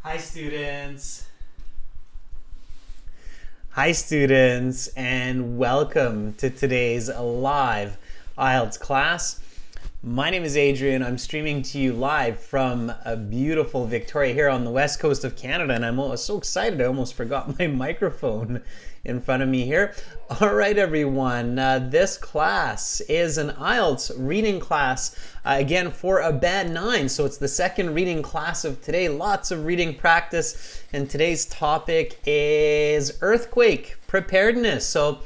Hi students. Hi students, and welcome to today's live IELTS class. My name is Adrian. I'm streaming to you live from a beautiful Victoria here on the west coast of Canada, and I'm so excited I almost forgot my microphone in front of me here. All right, everyone, this class is an IELTS reading class, again for a Band 9, so it's the second reading class of today. Lots of reading practice, and today's topic is earthquake preparedness. So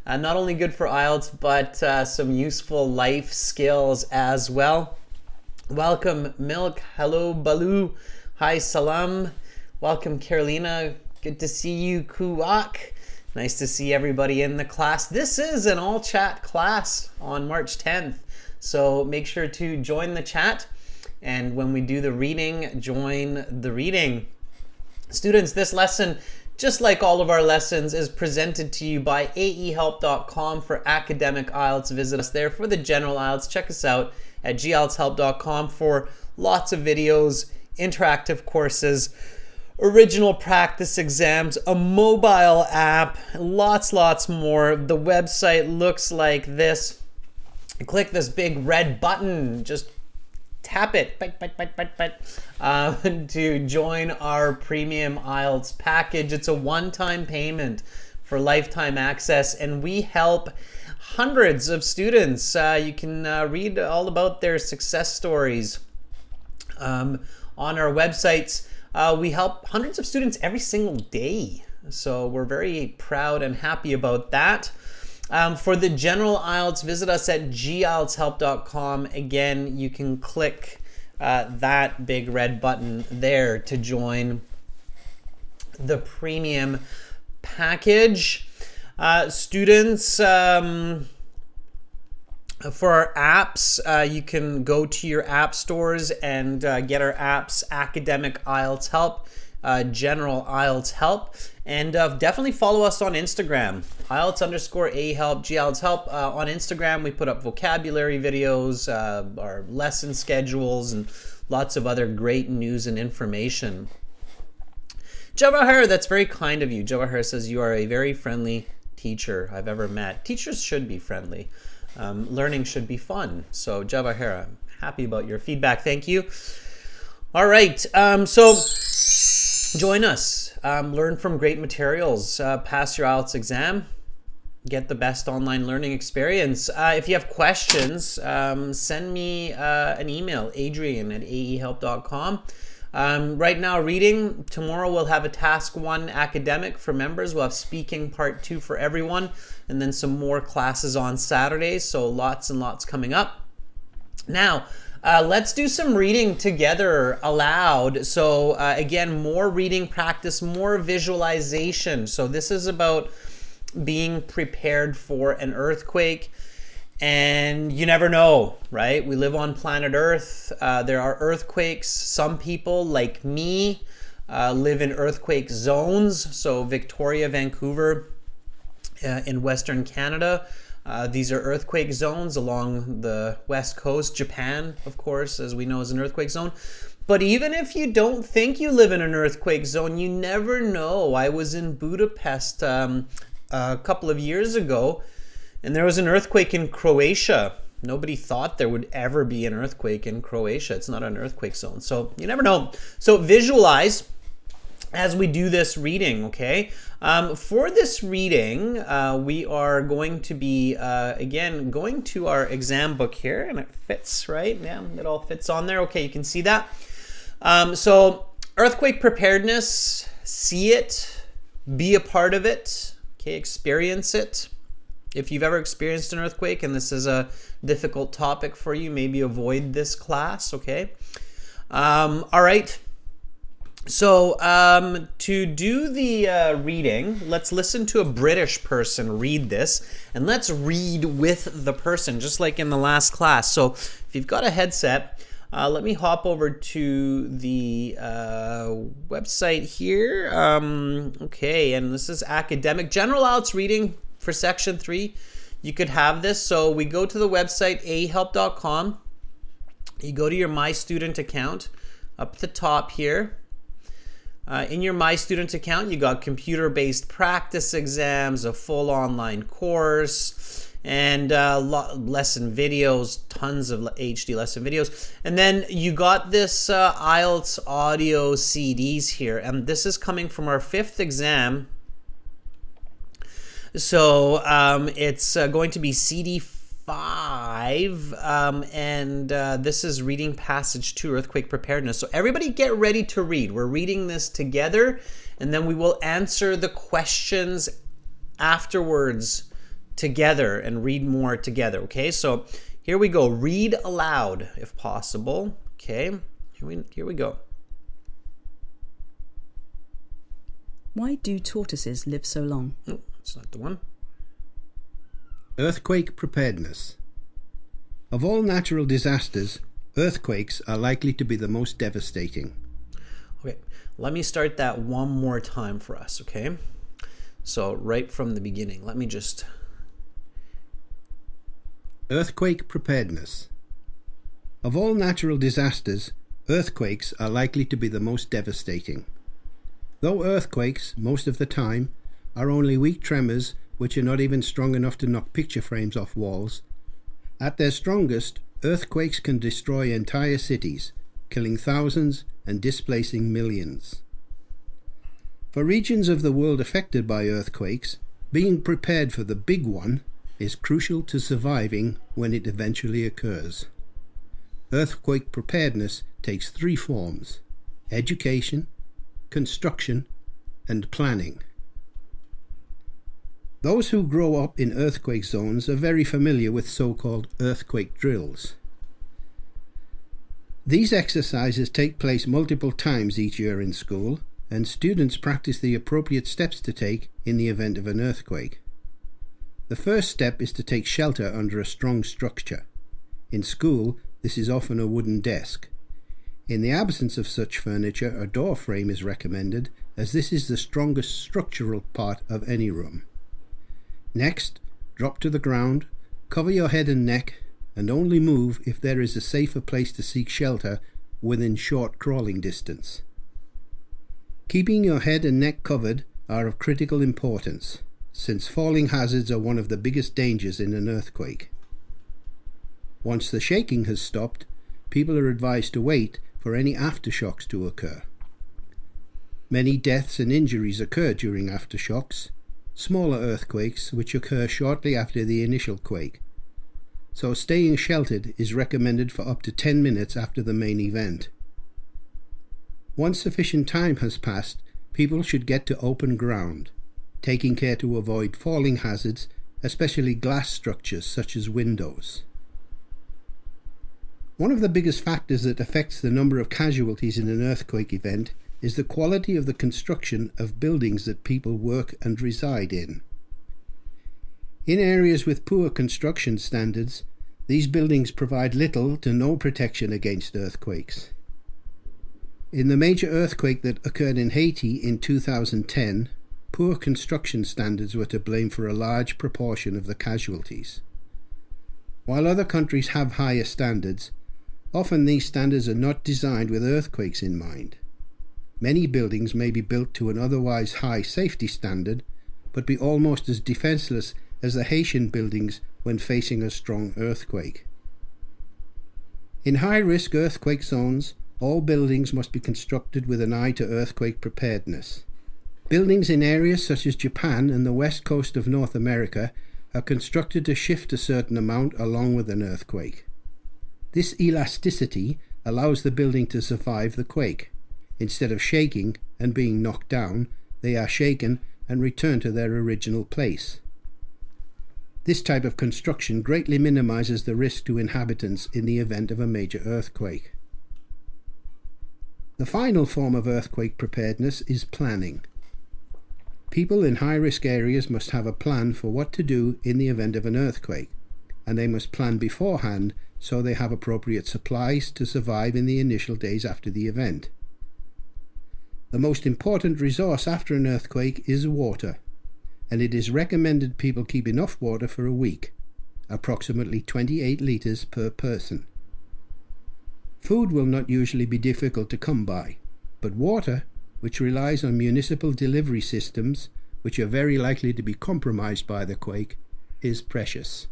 not only good for IELTS, but some useful life skills as well. Welcome, Milk. Hello, Balu. Hi, Salam. Welcome, Carolina. Good to see you, Kuwak. Nice to see everybody in the class. This is an all-chat class on March 10th, so make sure to join the chat. And when we do the reading, join the reading. Students, this lesson, just like all of our lessons, is presented to you by aehelp.com for academic IELTS. Visit us there for the general IELTS. Check us out at gieltshelp.com for lots of videos, interactive courses, original practice exams, a mobile app, lots more. The website looks like this. Click this big red button, just tap it to join our premium IELTS package. It's a one-time payment for lifetime access, and we help hundreds of students. You can read all about their success stories on our websites. We help hundreds of students every single day, so we're very proud and happy about that. For the general IELTS, visit us at gieltshelp.com. Again, you can click that big red button there to join the premium package. Students, for our apps, you can go to your app stores and get our apps: Academic IELTS Help, General IELTS Help, and definitely follow us on Instagram, IELTS_AHelp, GIELTS Help. On Instagram, we put up vocabulary videos, our lesson schedules, and lots of other great news and information. Jawahar, that's very kind of you. Jawahar says, you are a very friendly teacher I've ever met. Teachers should be friendly. Learning should be fun. So Jawahar, I'm happy about your feedback. Thank you. All right. So join us. Learn from great materials. Pass your IELTS exam. Get the best online learning experience. If you have questions, send me an email, adrian@aehelp.com. Right now, reading. Tomorrow we'll have a task 1 academic for members. We'll have speaking part 2 for everyone, and then some more classes on Saturdays. So lots and lots coming up. Now, let's do some reading together aloud. So again, more reading practice, more visualization. So this is about being prepared for an earthquake. And you never know, right? We live on planet Earth. There are earthquakes. Some people, like me, live in earthquake zones. So Victoria, Vancouver, in Western Canada. These are earthquake zones along the west coast. Japan, of course, as we know, is an earthquake zone. But even if you don't think you live in an earthquake zone, you never know. I was in Budapest a couple of years ago, and there was an earthquake in Croatia. Nobody thought there would ever be an earthquake in Croatia. It's not an earthquake zone, so you never know. So visualize as we do this reading, okay? For this reading, we are going to be, again, going to our exam book here, and it fits, right? Yeah, it all fits on there. Okay, you can see that. So earthquake preparedness, see it, be a part of it, okay, experience it. If you've ever experienced an earthquake and this is a difficult topic for you, maybe avoid this class, okay? All right. So to do the reading, let's listen to a British person read this, and let's read with the person, just like in the last class. So if you've got a headset, let me hop over to the website here. Okay, and this is academic. General IELTS reading for section 3. You could have this. So we go to the website, aehelp.com. You go to your My Student account up at the top here. In your My Student account, you got computer-based practice exams, a full online course, and lesson videos, tons of HD lesson videos. And then you got this IELTS audio CDs here, and this is coming from our 5th exam. So it's going to be CD 5, and this is reading passage 2, earthquake preparedness. So everybody get ready to read. We're reading this together, and then we will answer the questions afterwards together and read more together. Okay, so here we go. Read aloud if possible. Okay, here we go. Why do tortoises live so long? Oh, that's not the one. Earthquake preparedness. Of all natural disasters, earthquakes are likely to be the most devastating. Okay, let me start that one more time for us, okay? So right from the beginning, let me just... Earthquake preparedness. Of all natural disasters, earthquakes are likely to be the most devastating. Though earthquakes, most of the time, are only weak tremors which are not even strong enough to knock picture frames off walls, at their strongest, earthquakes can destroy entire cities, killing thousands and displacing millions. For regions of the world affected by earthquakes, being prepared for the big one is crucial to surviving when it eventually occurs. Earthquake preparedness takes 3 forms: education, construction, and planning. Those who grow up in earthquake zones are very familiar with so-called earthquake drills. These exercises take place multiple times each year in school, and students practice the appropriate steps to take in the event of an earthquake. The first step is to take shelter under a strong structure. In school, this is often a wooden desk. In the absence of such furniture, a door frame is recommended, as this is the strongest structural part of any room. Next, drop to the ground, cover your head and neck, and only move if there is a safer place to seek shelter within short crawling distance. Keeping your head and neck covered are of critical importance, since falling hazards are one of the biggest dangers in an earthquake. Once the shaking has stopped, people are advised to wait for any aftershocks to occur. Many deaths and injuries occur during aftershocks, smaller earthquakes which occur shortly after the initial quake, so staying sheltered is recommended for up to 10 minutes after the main event. Once sufficient time has passed, people should get to open ground, taking care to avoid falling hazards, especially glass structures such as windows. One of the biggest factors that affects the number of casualties in an earthquake event is the quality of the construction of buildings that people work and reside in. In areas with poor construction standards, these buildings provide little to no protection against earthquakes. In the major earthquake that occurred in Haiti in 2010, poor construction standards were to blame for a large proportion of the casualties. While other countries have higher standards, often these standards are not designed with earthquakes in mind. Many buildings may be built to an otherwise high safety standard, but be almost as defenseless as the Haitian buildings when facing a strong earthquake. In high-risk earthquake zones, all buildings must be constructed with an eye to earthquake preparedness. Buildings in areas such as Japan and the west coast of North America are constructed to shift a certain amount along with an earthquake. This elasticity allows the building to survive the quake. Instead of shaking and being knocked down, they are shaken and return to their original place. This type of construction greatly minimizes the risk to inhabitants in the event of a major earthquake. The final form of earthquake preparedness is planning. People in high-risk areas must have a plan for what to do in the event of an earthquake, and they must plan beforehand so they have appropriate supplies to survive in the initial days after the event. The most important resource after an earthquake is water, and it is recommended people keep enough water for a week, approximately 28 litres per person. Food will not usually be difficult to come by, but water, which relies on municipal delivery systems, which are very likely to be compromised by the quake, is precious.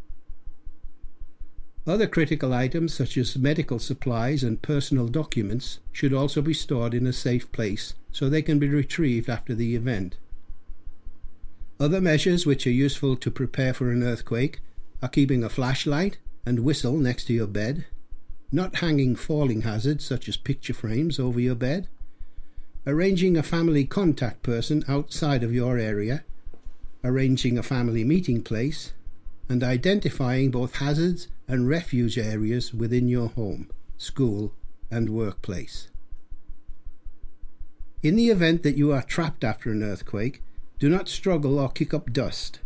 Other critical items such as medical supplies and personal documents should also be stored in a safe place so they can be retrieved after the event. Other measures which are useful to prepare for an earthquake are keeping a flashlight and whistle next to your bed, not hanging falling hazards such as picture frames over your bed, arranging a family contact person outside of your area, arranging a family meeting place, and identifying both hazards and refuge areas within your home, school, and workplace. In the event that you are trapped after an earthquake, do not struggle or kick up dust.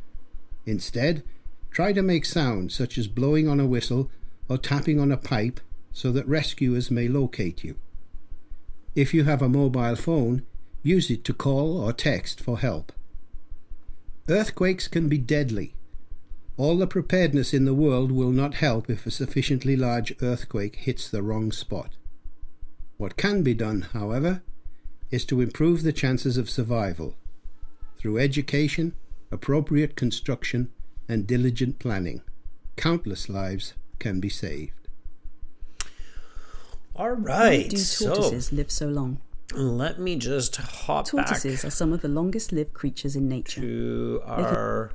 Instead, try to make sounds such as blowing on a whistle or tapping on a pipe so that rescuers may locate you. If you have a mobile phone, use it to call or text for help. Earthquakes can be deadly. All the preparedness in the world will not help if a sufficiently large earthquake hits the wrong spot. What can be done, however, is to improve the chances of survival through education, appropriate construction, and diligent planning. Countless lives can be saved. All Why right. do tortoises live so long? Let me just hop Tortoises back are some of the longest lived creatures in nature. to our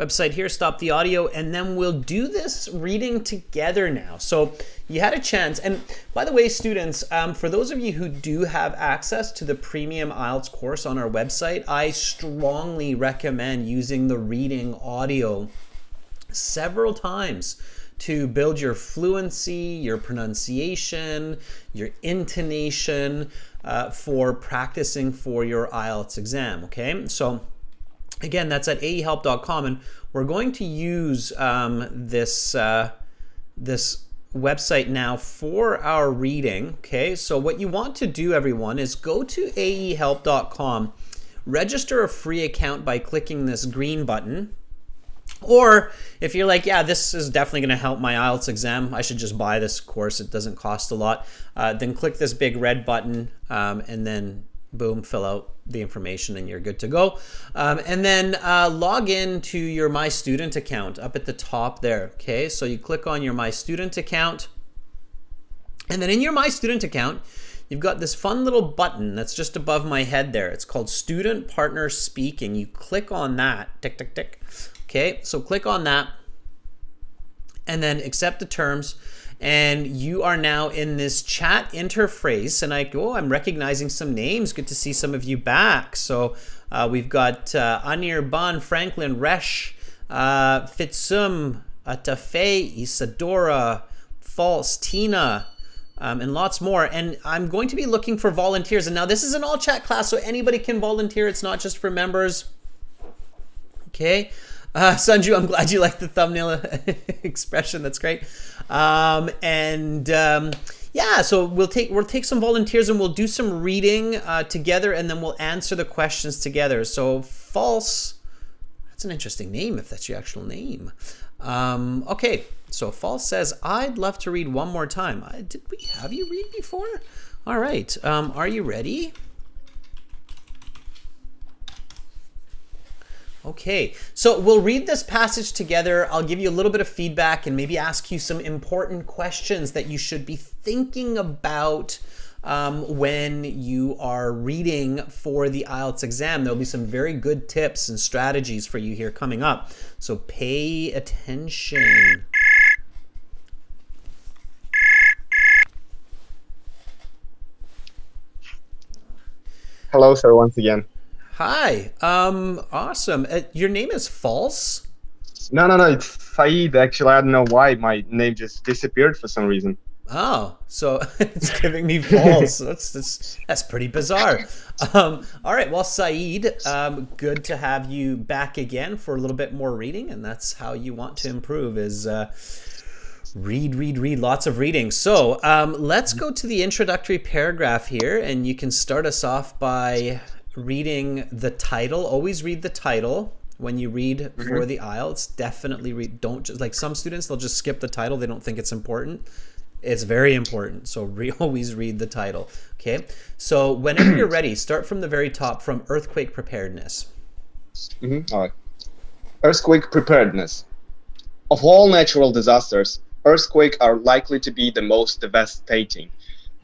website here, stop the audio, and then we'll do this reading together now. So you had a chance, and by the way, students, for those of you who do have access to the premium IELTS course on our website, I strongly recommend using the reading audio several times to build your fluency, your pronunciation, your intonation for practicing for your IELTS exam, okay? So again, that's at aehelp.com, and we're going to use this website now for our reading, okay? So what you want to do, everyone, is go to aehelp.com, register a free account by clicking this green button, or if you're like, yeah, this is definitely going to help my IELTS exam, I should just buy this course, it doesn't cost a lot, then click this big red button, and then boom, fill out the information and you're good to go. And then log in to your My Student account up at the top there, okay? So you click on your My Student account, and then in your My Student account, you've got this fun little button that's just above my head there. It's called Student Partner Speaking. You click on that, tick, tick, tick. Okay, so click on that and then accept the terms, and you are now in this chat interface, and I'm recognizing some names. Good to see some of you back. So we've got Anirban, Franklin, Resh, Fitsum, Atafe, Isadora, False, Tina, and lots more. And I'm going to be looking for volunteers. And now this is an all chat class, so anybody can volunteer. It's not just for members. Okay. Sanju, I'm glad you like the thumbnail expression. That's great. Yeah, so we'll take some volunteers and we'll do some reading together, and then we'll answer the questions together. So False, that's an interesting name if that's your actual name. Okay, so False says, I'd love to read one more time. Did we have you read before? All right, are you ready? Okay, so we'll read this passage together. I'll give you a little bit of feedback and maybe ask you some important questions that you should be thinking about when you are reading for the IELTS exam. There'll be some very good tips and strategies for you here coming up. So pay attention. Hello, sir, once again. Hi, awesome. Your name is False? No, it's Saeed. Actually, I don't know why my name just disappeared for some reason. Oh, so it's giving me false. That's pretty bizarre. All right, well, Saeed, good to have you back again for a little bit more reading, and that's how you want to improve is read, lots of reading. So let's go to the introductory paragraph here, and you can start us off by reading the title. Always read the title when you read for the IELTS. Definitely read. Don't just, like some students, they'll just skip the title. They don't think it's important. It's very important. So always read the title. Okay. So whenever you're ready, start from the very top, from earthquake preparedness. All right. Earthquake preparedness. Of all natural disasters, earthquakes are likely to be the most devastating.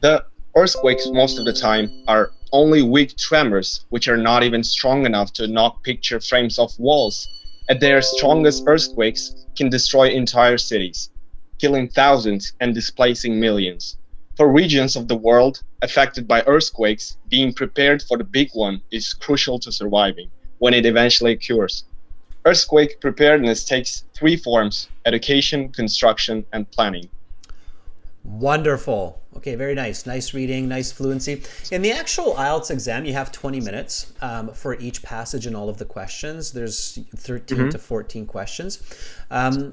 The earthquakes most of the time are only weak tremors, which are not even strong enough to knock picture frames off walls. At their strongest, earthquakes can destroy entire cities, killing thousands and displacing millions. For regions of the world affected by earthquakes, being prepared for the big one is crucial to surviving when it eventually occurs. Earthquake preparedness takes three forms: education, construction, and planning. Wonderful. Okay, very nice. Nice reading, nice fluency. In the actual IELTS exam, you have 20 minutes for each passage and all of the questions. There's 13 to 14 questions.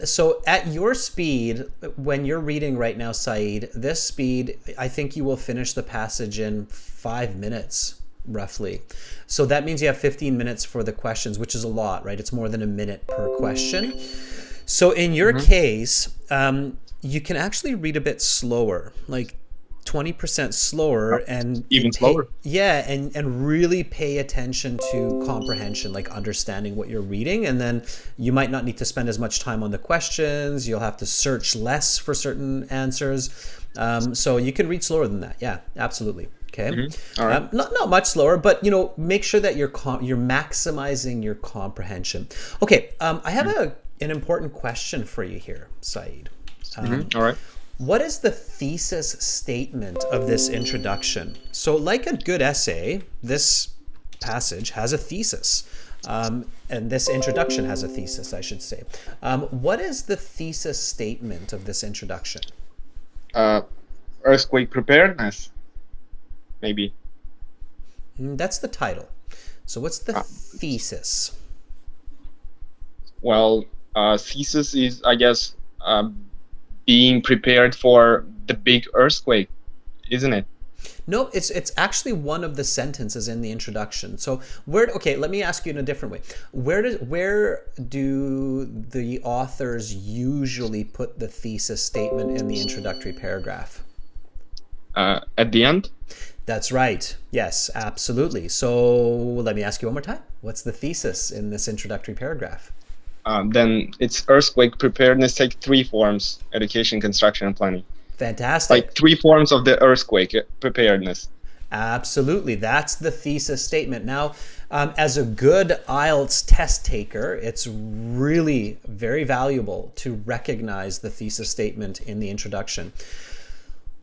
So at your speed, when you're reading right now, Saeed, this speed, I think you will finish the passage in 5 minutes, roughly. So that means you have 15 minutes for the questions, which is a lot, right? It's more than a minute per question. So in your case, you can actually read a bit slower, like 20% slower, and even slower. Yeah, and really pay attention to comprehension, like understanding what you're reading. And then you might not need to spend as much time on the questions. You'll have to search less for certain answers. So you can read slower than that. Yeah, absolutely. Okay. All right. Not much slower, but make sure that you're maximizing your comprehension. Okay. I have an important question for you here, Saeed. All right. What is the thesis statement of this introduction? So like a good essay, this passage has a thesis. And this introduction has a thesis, I should say. What is the thesis statement of this introduction? Earthquake preparedness, maybe. That's the title. So what's the thesis? Well, thesis is, I guess, being prepared for the big earthquake, isn't it? No, it's actually one of the sentences in the introduction. So let me ask you in a different way. Where do the authors usually put the thesis statement in the introductory paragraph? At the end? That's right. Yes, absolutely. So let me ask you one more time. What's the thesis in this introductory paragraph? Then it's earthquake preparedness take three forms: education, construction, and planning. Fantastic. Like three forms of the earthquake preparedness. Absolutely. That's the thesis statement. Now, as a good IELTS test taker, it's really very valuable to recognize the thesis statement in the introduction.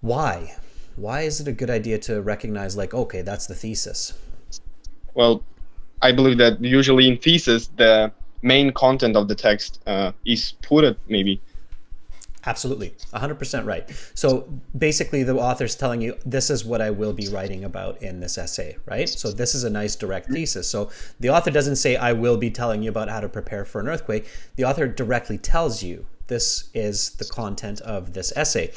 Why? Why is it a good idea to recognize, like, okay, that's the thesis? Well, I believe that usually in thesis, the main content of the text is put, maybe. Absolutely, 100% right. So basically the author's telling you, this is what I will be writing about in this essay, right? So this is a nice direct thesis. So the author doesn't say, I will be telling you about how to prepare for an earthquake. The author directly tells you, this is the content of this essay.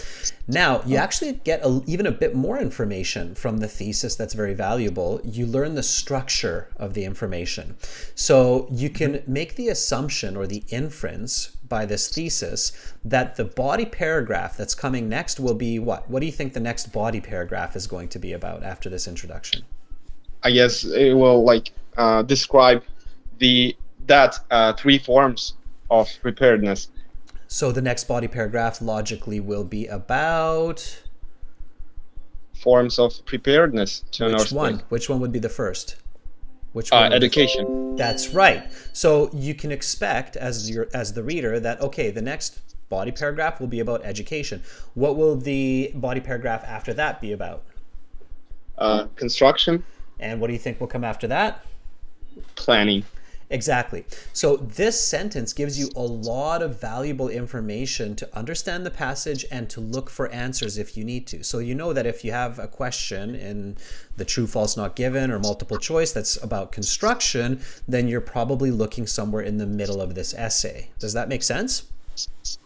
Now, you actually get even a bit more information from the thesis that's very valuable. You learn the structure of the information. So you can make the assumption or the inference by this thesis that the body paragraph that's coming next will be what? What do you think the next body paragraph is going to be about after this introduction? I guess it will describe that three forms of preparedness. So the next body paragraph logically will be about forms of preparedness to an earthquake. Which one would be the first? Which one? Education. That's right. So you can expect as the reader that, okay, the next body paragraph will be about education. What will the body paragraph after that be about? Construction. And what do you think will come after that? Planning. Exactly. So this sentence gives you a lot of valuable information to understand the passage and to look for answers if you need to. So you know that if you have a question in the true, false, not given or multiple choice that's about construction, then you're probably looking somewhere in the middle of this essay. Does that make sense?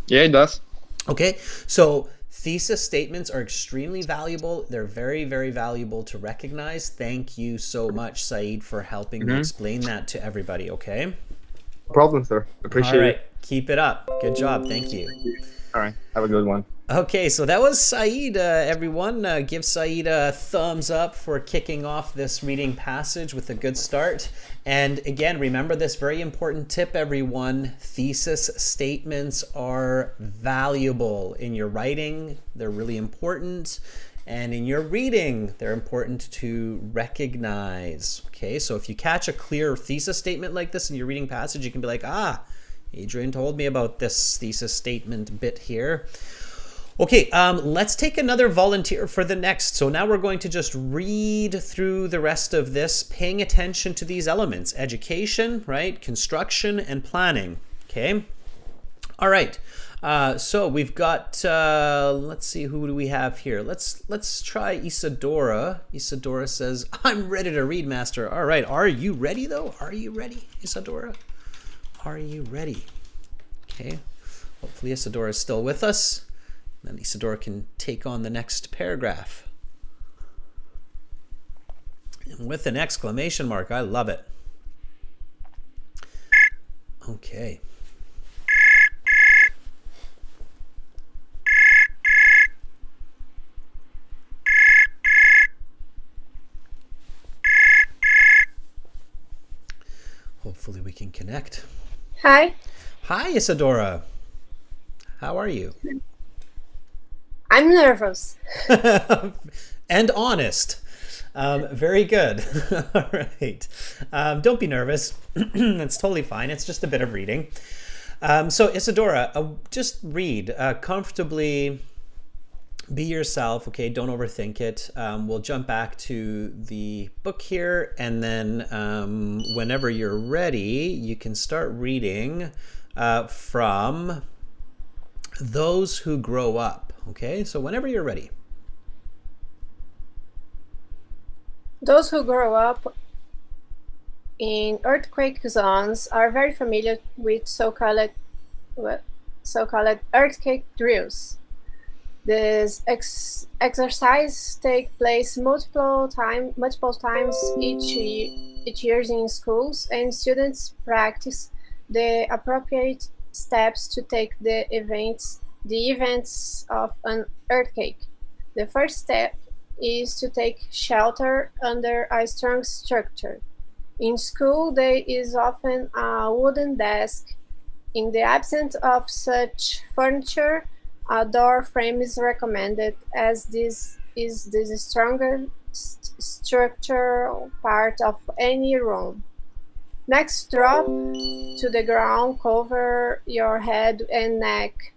Yeah, it does. Okay. So thesis statements are extremely valuable. They're very, very valuable to recognize. Thank you so much, Saeed, for helping me explain that to everybody, okay? No problem, sir. Appreciate it. All right. it. Keep it up. Good job. Thank you. All right. Have a good one. Okay, so that was Saeed, everyone. Give Saeed a thumbs up for kicking off this reading passage with a good start. And again, remember this very important tip, everyone. Thesis statements are valuable in your writing. They're really important. And in your reading, they're important to recognize. Okay, so if you catch a clear thesis statement like this in your reading passage, you can be like, Adrian told me about this thesis statement bit here. Okay, let's take another volunteer for the next. So now we're going to just read through the rest of this, paying attention to these elements: education, right, construction, and planning. Okay. All right. So we've got. Let's see, who do we have here? Let's try Isadora. Isadora says, "I'm ready to read, Master." All right. Are you ready though? Are you ready, Isadora? Are you ready? Okay. Hopefully Isadora is still with us. Then Isadora can take on the next paragraph. And with an exclamation mark. I love it. Okay. Hopefully we can connect. Hi, Hi, Isadora. How are you? I'm nervous. And honest. Very good. All right. Don't be nervous. That's totally fine. It's just a bit of reading. So Isadora, just read comfortably. Be yourself. Okay. Don't overthink it. We'll jump back to the book here, and then whenever you're ready, you can start reading from Those Who Grow Up. Okay, so whenever you're ready. Those who grow up in earthquake zones are very familiar with so-called earthquake drills. This exercise takes place multiple times each year in schools, and students practice the appropriate steps to take the events of an earthquake. The first step is to take shelter under a strong structure. In school, there is often a wooden desk. In the absence of such furniture, a door frame is recommended, as this is the strongest structural part of any room. Next, drop to the ground, cover your head and neck,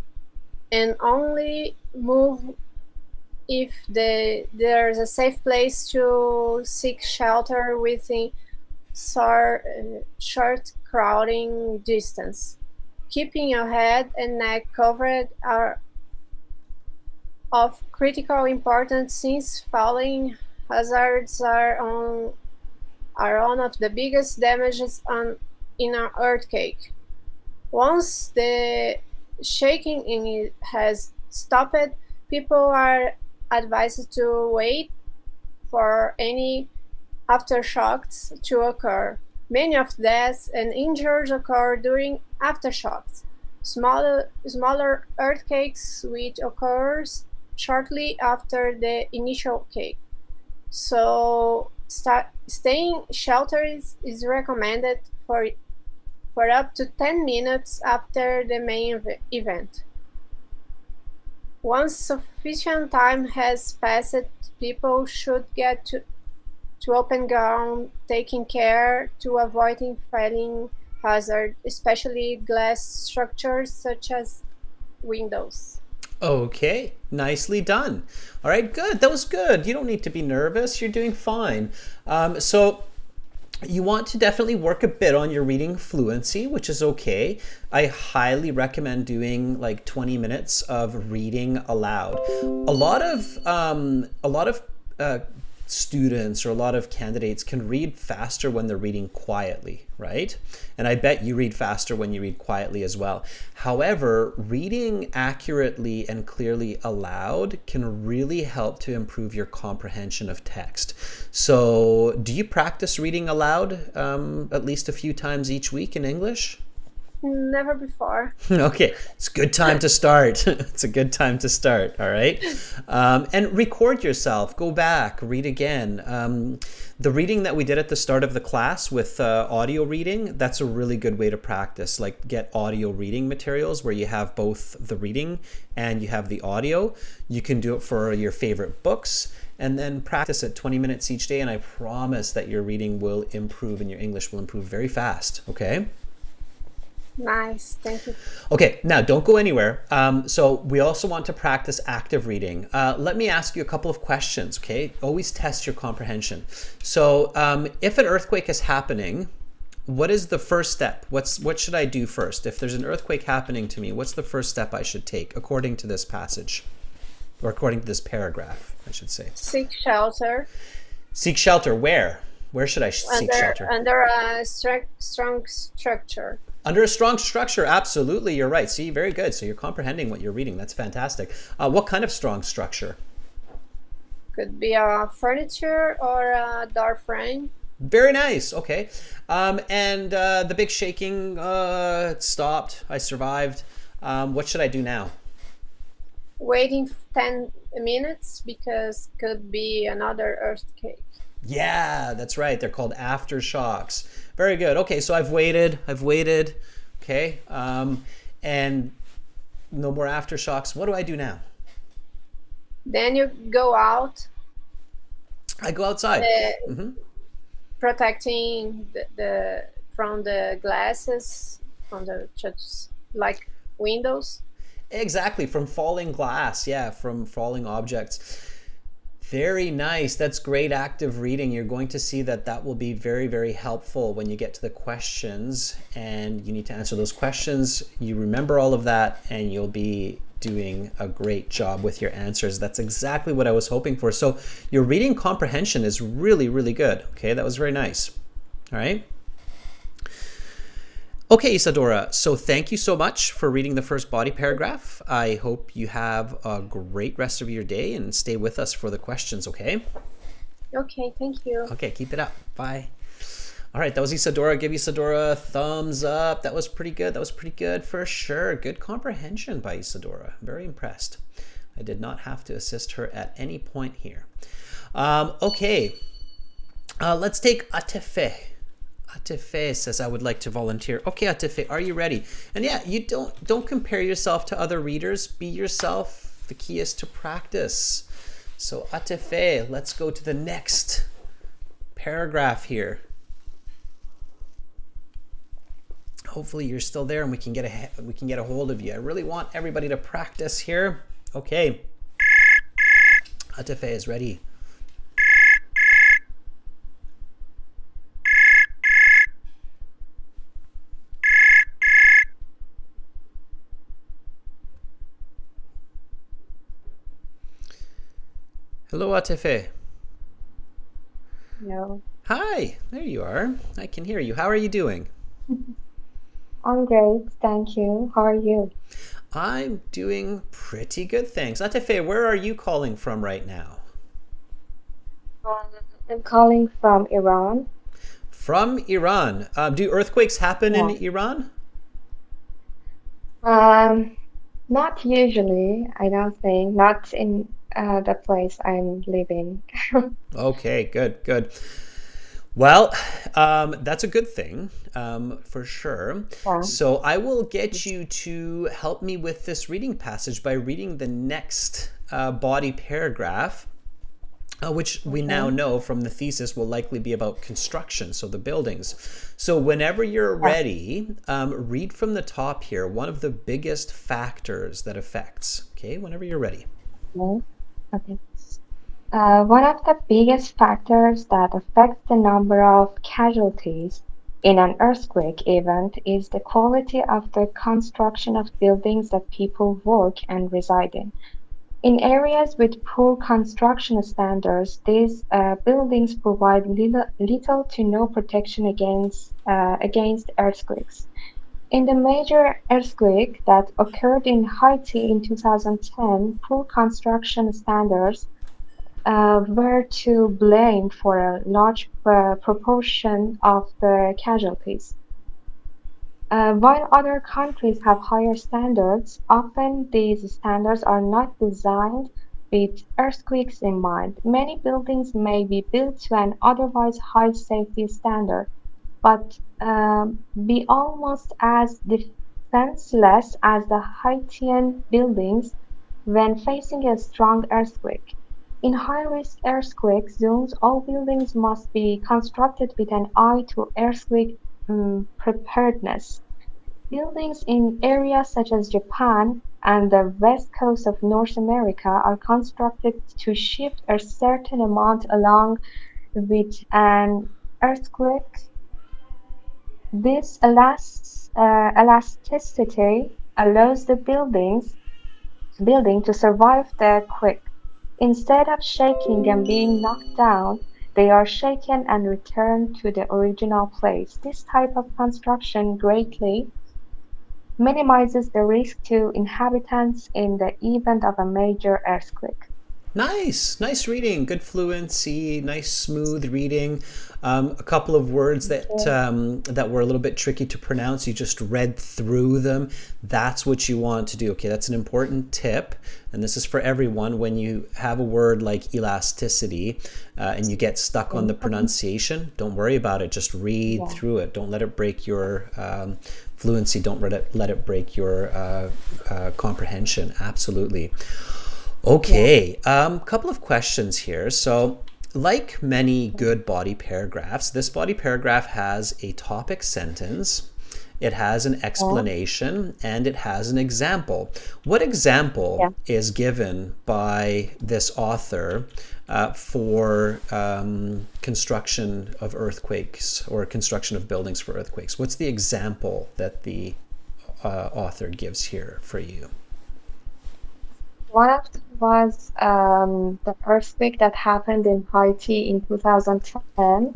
and only move if there's a safe place to seek shelter within short crowding distance. Keeping your head and neck covered are of critical importance, since falling hazards are one of the biggest damages in an earthquake. Once the shaking has stopped, people are advised to wait for any aftershocks to occur. Many of deaths and injuries occur during aftershocks. Smaller earthquakes which occurs shortly after the initial quake. So staying sheltered is recommended for up to 10 minutes after the main event. Once sufficient time has passed, people should get to open ground, taking care to avoiding falling hazard, especially glass structures such as windows. Okay, nicely done. All right, good. That was good. You don't need to be nervous. You're doing fine. So you want to definitely work a bit on your reading fluency, which is okay. I highly recommend doing like 20 minutes of reading aloud. A lot of students or a lot of candidates can read faster when they're reading quietly, right? And I bet you read faster when you read quietly as well. However, reading accurately and clearly aloud can really help to improve your comprehension of text. So do you practice reading aloud at least a few times each week in English? never before. Okay, it's a good time to start. It's a good time to start. All right, and record yourself. Go back, read again. The reading that we did at the start of the class with audio reading, that's a really good way to practice. Like, get audio reading materials where you have both the reading and you have the audio. You can do it for your favorite books, and then practice it 20 minutes each day. And I promise that your reading will improve and your English will improve very fast. Okay. Nice, thank you. Okay, now don't go anywhere. So we also want to practice active reading. Let me ask you a couple of questions, okay? Always test your comprehension. So if an earthquake is happening, what is the first step? What should I do first? If there's an earthquake happening to me, what's the first step I should take according to this passage? Or according to this paragraph, I should say. Seek shelter. Seek shelter where? Where should I seek shelter? Under a strong structure. Under a strong structure, absolutely, you're right. See, very good. So you're comprehending what you're reading. That's fantastic. What kind of strong structure? Could be a furniture or a door frame. Very nice. Okay. And the big shaking stopped. I survived. What should I do now? Waiting 10 minutes because could be another earthquake. Yeah, that's right. They're called aftershocks. Very good. Okay, so I've waited. Okay. And no more aftershocks. What do I do now? Then you go out. I go outside. Protecting the from the glasses, from the like windows. Exactly, from falling glass. Yeah, from falling objects. Very nice. That's great active reading. You're going to see that that will be very, very helpful when you get to the questions and you need to answer those questions. You remember all of that and you'll be doing a great job with your answers. That's exactly what I was hoping for. So your reading comprehension is really, really good. Okay, that was very nice. All right. Okay, Isadora, so thank you so much for reading the first body paragraph. I hope you have a great rest of your day and stay with us for the questions, okay? Okay, thank you. Okay, keep it up. Bye. All right, that was Isadora. Give Isadora a thumbs up. That was pretty good. That was pretty good for sure. Good comprehension by Isadora. Very impressed. I did not have to assist her at any point here. Okay, let's take Atefe. Atefe says, I would like to volunteer. Okay, Atefe, are you ready? And yeah, you don't compare yourself to other readers. Be yourself. The key is to practice. So Atefe, let's go to the next paragraph here. Hopefully you're still there and we can get a hold of you. I really want everybody to practice here. Okay. Atefe is ready. Hello, Atefe. Hello. Hi, there you are. I can hear you. How are you doing? I'm great, thank you. How are you? I'm doing pretty good, thanks. Atefe, where are you calling from right now? I'm calling from Iran. From Iran. Do earthquakes happen in Yeah. Iran? Not usually, I don't think. Not in the place I'm living. Okay, good. Well, that's a good thing, for sure. Yeah. So I will get you to help me with this reading passage by reading the next body paragraph, which we now know from the thesis will likely be about construction, so the buildings. So whenever you're ready, read from the top here, one of the biggest factors that affects, okay, whenever you're ready. Okay. One of the biggest factors that affects the number of casualties in an earthquake event is the quality of the construction of buildings that people work and reside in. In areas with poor construction standards, these buildings provide little to no protection against earthquakes. In the major earthquake that occurred in Haiti in 2010, poor construction standards were to blame for a large proportion of the casualties. While other countries have higher standards, often these standards are not designed with earthquakes in mind. Many buildings may be built to an otherwise high safety standard, but be almost as defenseless as the Haitian buildings when facing a strong earthquake. In high-risk earthquake zones, all buildings must be constructed with an eye to earthquake preparedness. Buildings in areas such as Japan and the west coast of North America are constructed to shift a certain amount along with an earthquake. This elasticity allows the building to survive the quake. Instead of shaking and being knocked down, they are shaken and returned to the original place. This type of construction greatly minimizes the risk to inhabitants in the event of a major earthquake. Nice reading, good fluency, nice smooth reading. A couple of words that were a little bit tricky to pronounce. You just read through them. That's what you want to do. Okay, that's an important tip, and this is for everyone. When you have a word like elasticity and you get stuck on the pronunciation, don't worry about it. Just read through it. Don't let it break your fluency. Don't let it break your comprehension. Absolutely. Okay, couple of questions here. So, like many good body paragraphs, this body paragraph has a topic sentence, it has an explanation, and it has an example. What example is given by this author for construction of earthquakes or construction of buildings for earthquakes? What's the example that the author gives here for you? One of them was the earthquake that happened in Haiti in 2010.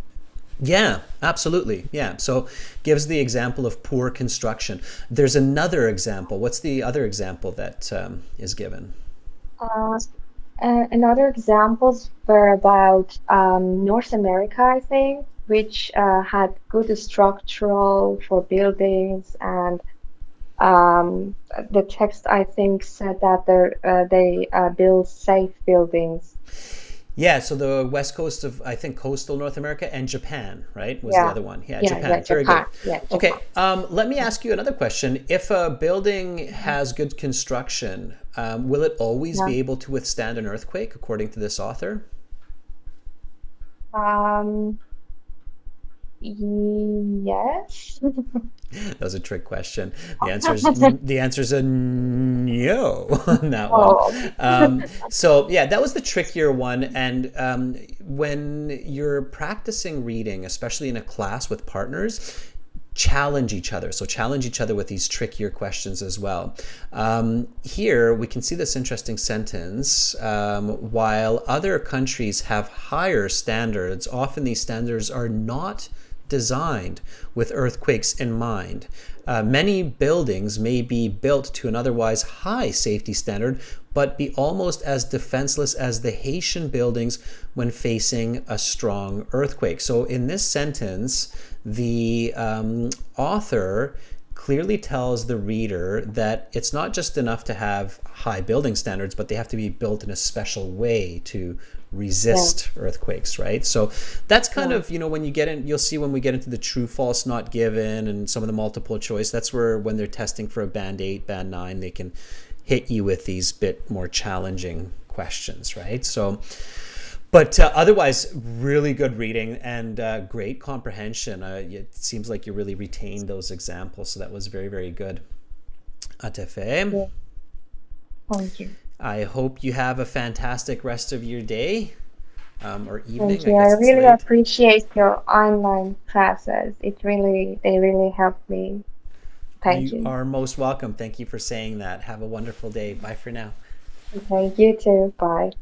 Yeah, absolutely. Yeah. So gives the example of poor construction. There's another example. What's the other example that is given? Uh, Another examples were about North America, I think, which had good structural for buildings, and the text I think said that they build safe buildings. Yeah, so the west coast of, I think, coastal North America, and Japan, right, was the Yeah, other one. Yeah, yeah, Japan. yeah, Very good. Japan. Yeah, Okay, Japan. let me ask you another question. If a building has good construction, will it always Yeah. be able to withstand an earthquake, according to this author? Um, yes. That was a trick question. The answer's a no on that one. Oh, So yeah, that was the trickier one. And when you're practicing reading, especially in a class with partners, challenge each other. So challenge each other with these trickier questions as well. Here we can see this interesting sentence. While other countries have higher standards, often these standards are not designed with earthquakes in mind. Many buildings may be built to an otherwise high safety standard, but be almost as defenseless as the Haitian buildings when facing a strong earthquake. So in this sentence, the author clearly tells the reader that it's not just enough to have high building standards, but they have to be built in a special way to resist earthquakes, right? So that's kind of, when you get in, you'll see when we get into the true, false, not given, and some of the multiple choice, that's where when they're testing for a band 8, band 9, they can hit you with these bit more challenging questions, right? So, but otherwise, really good reading and great comprehension. It seems like you really retained those examples, so that was very, very good. Atefe. yeah. Thank you. I hope you have a fantastic rest of your day or evening. Thank you. I I guess it's really late. appreciate your online classes. They really helped me. Thank You you. are most welcome. Thank you for saying that. Have a wonderful day. Bye for now. Thank you too. Bye.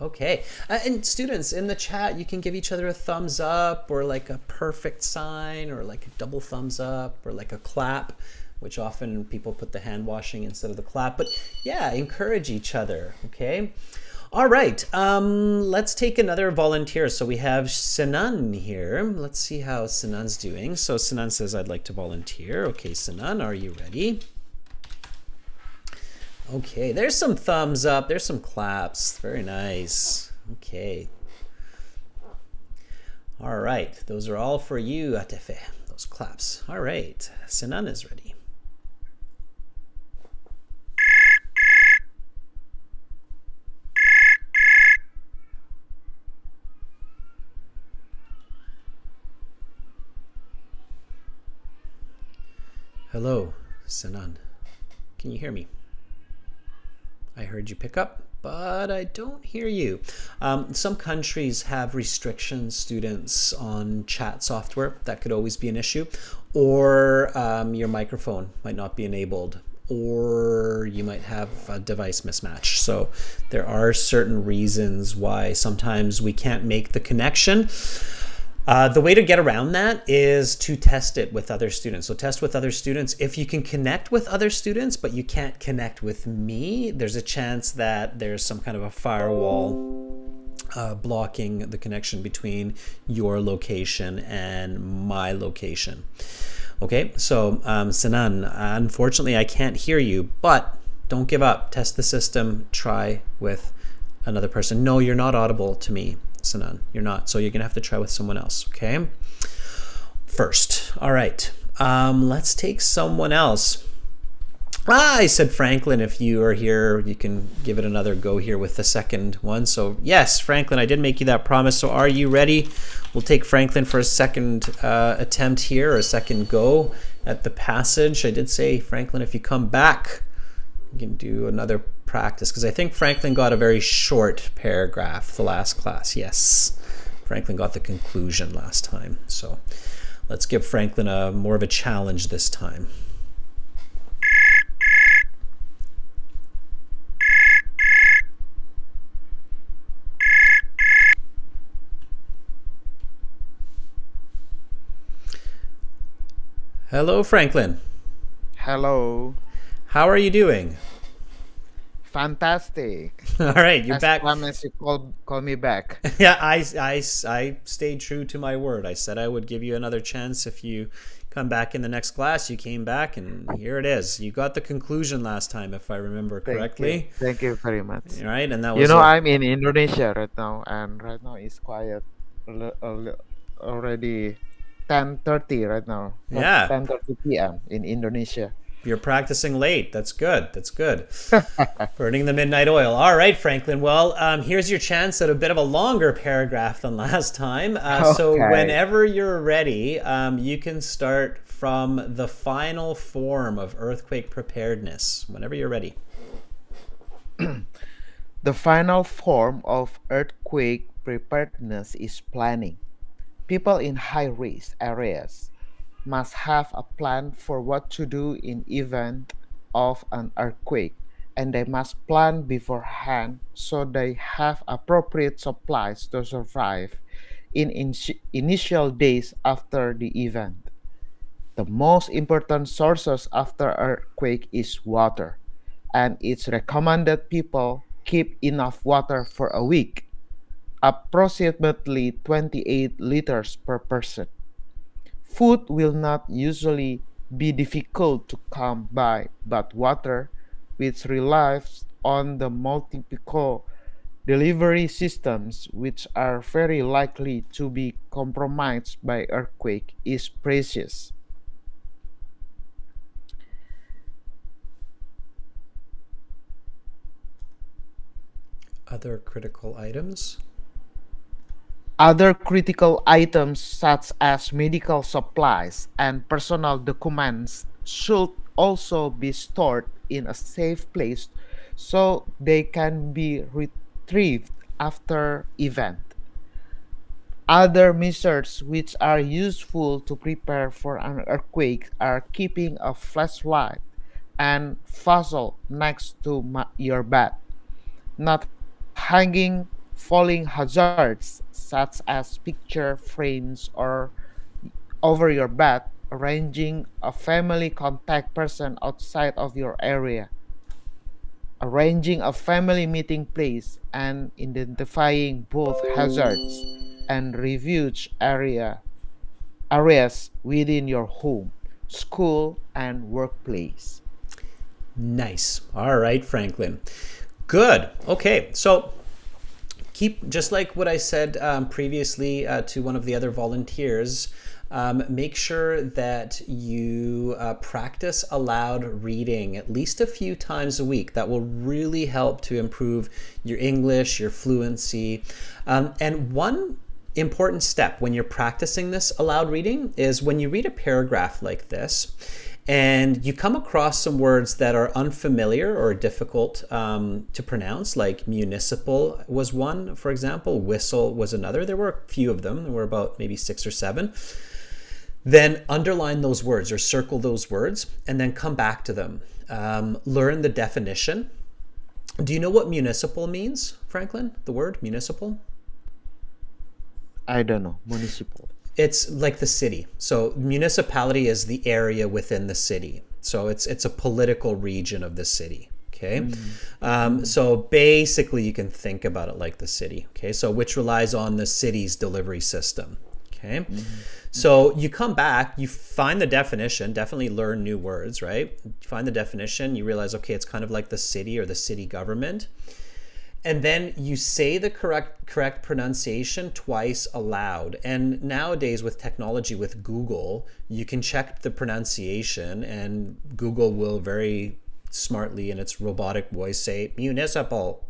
Okay. And students, in the chat, you can give each other a thumbs up or like a perfect sign or like a double thumbs up or like a clap, which often people put the hand washing instead of the clap. But yeah, encourage each other. Okay. All right. Let's take another volunteer. So we have Sinan here. Let's see how Sinan's doing. So Sinan says, I'd like to volunteer. Okay, Sinan, are you ready? Okay, there's some thumbs up. There's some claps. Very nice. Okay. All right. Those are all for you, Atefe. Those claps. All right. Sinan is ready. Hello, Sinan. Can you hear me? I heard you pick up, but I don't hear you. Some countries have restrictions, students, on chat software. That could always be an issue. Or your microphone might not be enabled. Or you might have a device mismatch. So there are certain reasons why sometimes we can't make the connection. The way to get around that is to test it with other students. So test with other students. If you can connect with other students, but you can't connect with me, there's a chance that there's some kind of a firewall blocking the connection between your location and my location. Okay, so Sinan, unfortunately I can't hear you, but don't give up. Test the system. Try with another person. No, you're not audible to me, Sinan. You're not. So you're going to have to try with someone else, okay? First. All right. Let's take someone else. I said Franklin, if you are here, you can give it another go here with the second one. So yes, Franklin, I did make you that promise. So are you ready? We'll take Franklin for a second attempt here, or a second go at the passage. I did say, Franklin, if you come back, you can do another practice, because I think Franklin got a very short paragraph the last class. Yes, Franklin got the conclusion last time. So let's give Franklin more of a challenge this time. Hello, Franklin. Hello. How are you doing? Fantastic. All right, you're As back. promised, you call me back. Yeah, I stayed true to my word. I said I would give you another chance if you come back in the next class. You came back, and here it is. You got the conclusion last time, if I remember correctly. Thank you very much. All right, and that You was know, I'm in Indonesia right now, and right now it's quiet. Already 10:30 right now. Yeah. 10:30 p.m. in Indonesia. You're practicing late. That's good. That's good. Burning the midnight oil. All right, Franklin. Well, here's your chance at a bit of a longer paragraph than last time. So Okay. whenever you're ready, you can start from the final form of earthquake preparedness. Whenever you're ready. The final form of earthquake preparedness is planning. People in high-risk areas must have a plan for what to do in event of an earthquake, and they must plan beforehand so they have appropriate supplies to survive in initial days after the event. The most important sources after earthquake is water, and it's recommended people keep enough water for a week, approximately 28 liters per person. Food will not usually be difficult to come by, but water, which relies on the multiple delivery systems which are very likely to be compromised by earthquake, is precious. Other critical items. Other critical items such as medical supplies and personal documents should also be stored in a safe place so they can be retrieved after event. Other measures which are useful to prepare for an earthquake are keeping a flashlight and fuzzle next to your bed, not hanging falling hazards such as picture frames or over your bed, arranging a family contact person outside of your area. arranging a family meeting place, and identifying both hazards and refuge areas within your home, school, and workplace. Nice. All right, Franklin. Good. Okay, so keep, just like what I said previously to one of the other volunteers, make sure that you practice aloud reading at least a few times a week. That will really help to improve your English, your fluency. And one important step when you're practicing this aloud reading is when you read a paragraph like this and you come across some words that are unfamiliar or difficult to pronounce, like municipal was one, for example, whistle was another. There were a few of them. There were about maybe 6 or 7. Then underline those words or circle those words and then come back to them. Learn the definition. Do you know what municipal means, Franklin? The word municipal? I don't know. Municipal. It's like the city. So municipality is the area within the city. So it's a political region of the city. Okay. So basically you can think about it like the city. Okay. So which relies on the city's delivery system. Okay. So you come back, you find the definition, definitely learn new words, right? You find the definition, you realize, okay, it's kind of like the city or the city government. And then you say the correct pronunciation twice aloud. And nowadays with technology, with Google, you can check the pronunciation and Google will very smartly in its robotic voice say municipal,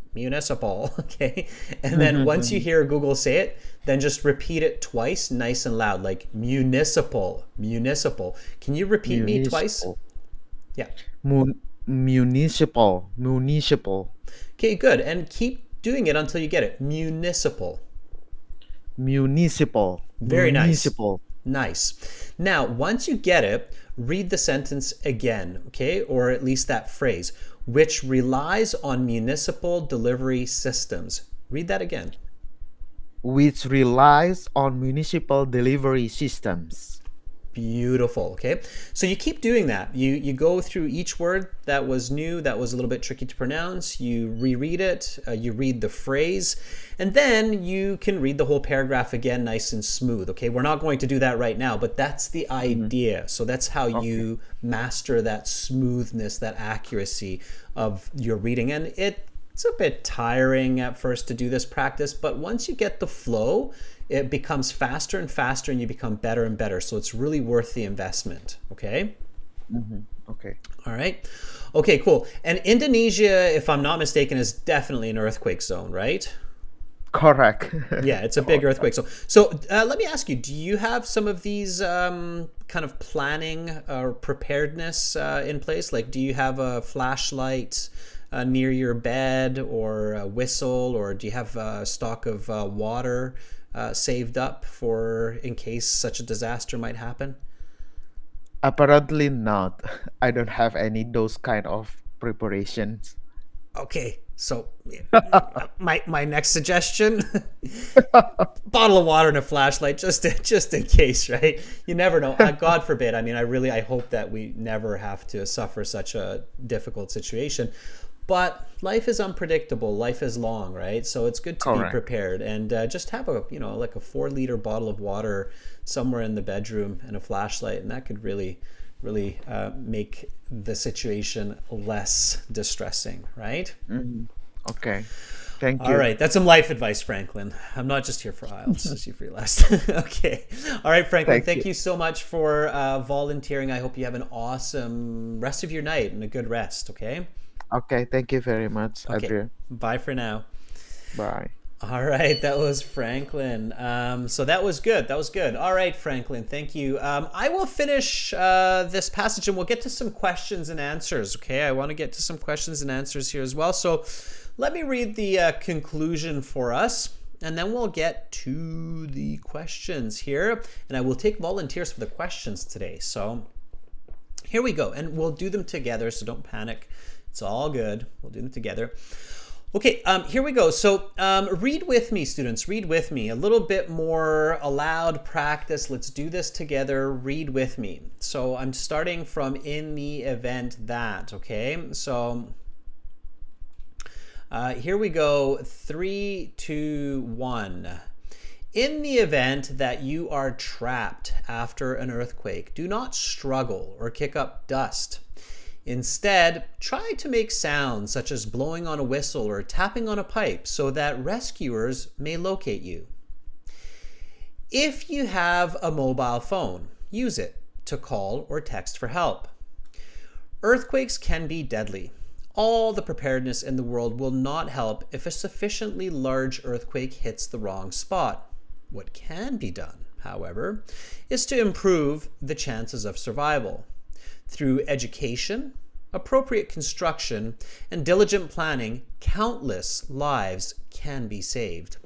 okay? And then once you hear Google say it, then just repeat it twice, nice and loud, like municipal. Can you repeat me twice? Yeah. Municipal. Okay, good. And keep doing it until you get it. Municipal. Very Municipal. Nice. Now, once you get it, read the sentence again, okay? Or at least that phrase, which relies on municipal delivery systems. Read that again. Which relies on municipal delivery systems. Beautiful. Okay, so you keep doing that. You go through each word that was new, that was a little bit tricky to pronounce. You reread it. You read the phrase, and then you can read the whole paragraph again, nice and smooth. Okay, we're not going to do that right now, but that's the idea. So that's how you master that smoothness, that accuracy of your reading, and it's a bit tiring at first to do this practice, but once you get the flow, it becomes faster and faster and you become better and better. So it's really worth the investment. Okay? Okay. All right. Okay, cool. And Indonesia, if I'm not mistaken, is definitely an earthquake zone, right? Correct. Yeah, it's a big earthquake zone. So let me ask you, do you have some of these kind of planning or preparedness in place? Like, do you have a flashlight near your bed or a whistle, or do you have a stock of water saved up for in case such a disaster might happen? Apparently not. I don't have any those kind of preparations. Okay, so my next suggestion: bottle of water and a flashlight, just in case, right? You never know. God forbid. I mean, I hope that we never have to suffer such a difficult situation. But life is unpredictable. Life is long, right? So it's good to be prepared and just have like a 4-liter bottle of water somewhere in the bedroom and a flashlight, and that could really make the situation less distressing, right? Okay. Thank you. All right, that's some life advice, Franklin. I'm not just here for IELTS, just here for your last. Okay. All right, Franklin, thank you so much for volunteering. I hope you have an awesome rest of your night and a good rest, okay? Okay, thank you very much, Okay. Adrian. Bye for now. Bye. All right, that was Franklin. So that was good. All right, Franklin, thank you. I will finish this passage and we'll get to some questions and answers, okay? I want to get to some questions and answers here as well. So let me read the conclusion for us, and then we'll get to the questions here. And I will take volunteers for the questions today. So here we go, and we'll do them together, so don't panic. It's all good. We'll do them together. Okay, here we go. So read with me, students. Read with me. A little bit more aloud practice. Let's do this together. Read with me. So I'm starting from in the event that, okay? So Here we go. 3, 2, 1. In the event that you are trapped after an earthquake, do not struggle or kick up dust. Instead, try to make sounds such as blowing on a whistle or tapping on a pipe so that rescuers may locate you. If you have a mobile phone, use it to call or text for help. Earthquakes can be deadly. All the preparedness in the world will not help if a sufficiently large earthquake hits the wrong spot. What can be done, however, is to improve the chances of survival. Through education, appropriate construction, and diligent planning, countless lives can be saved.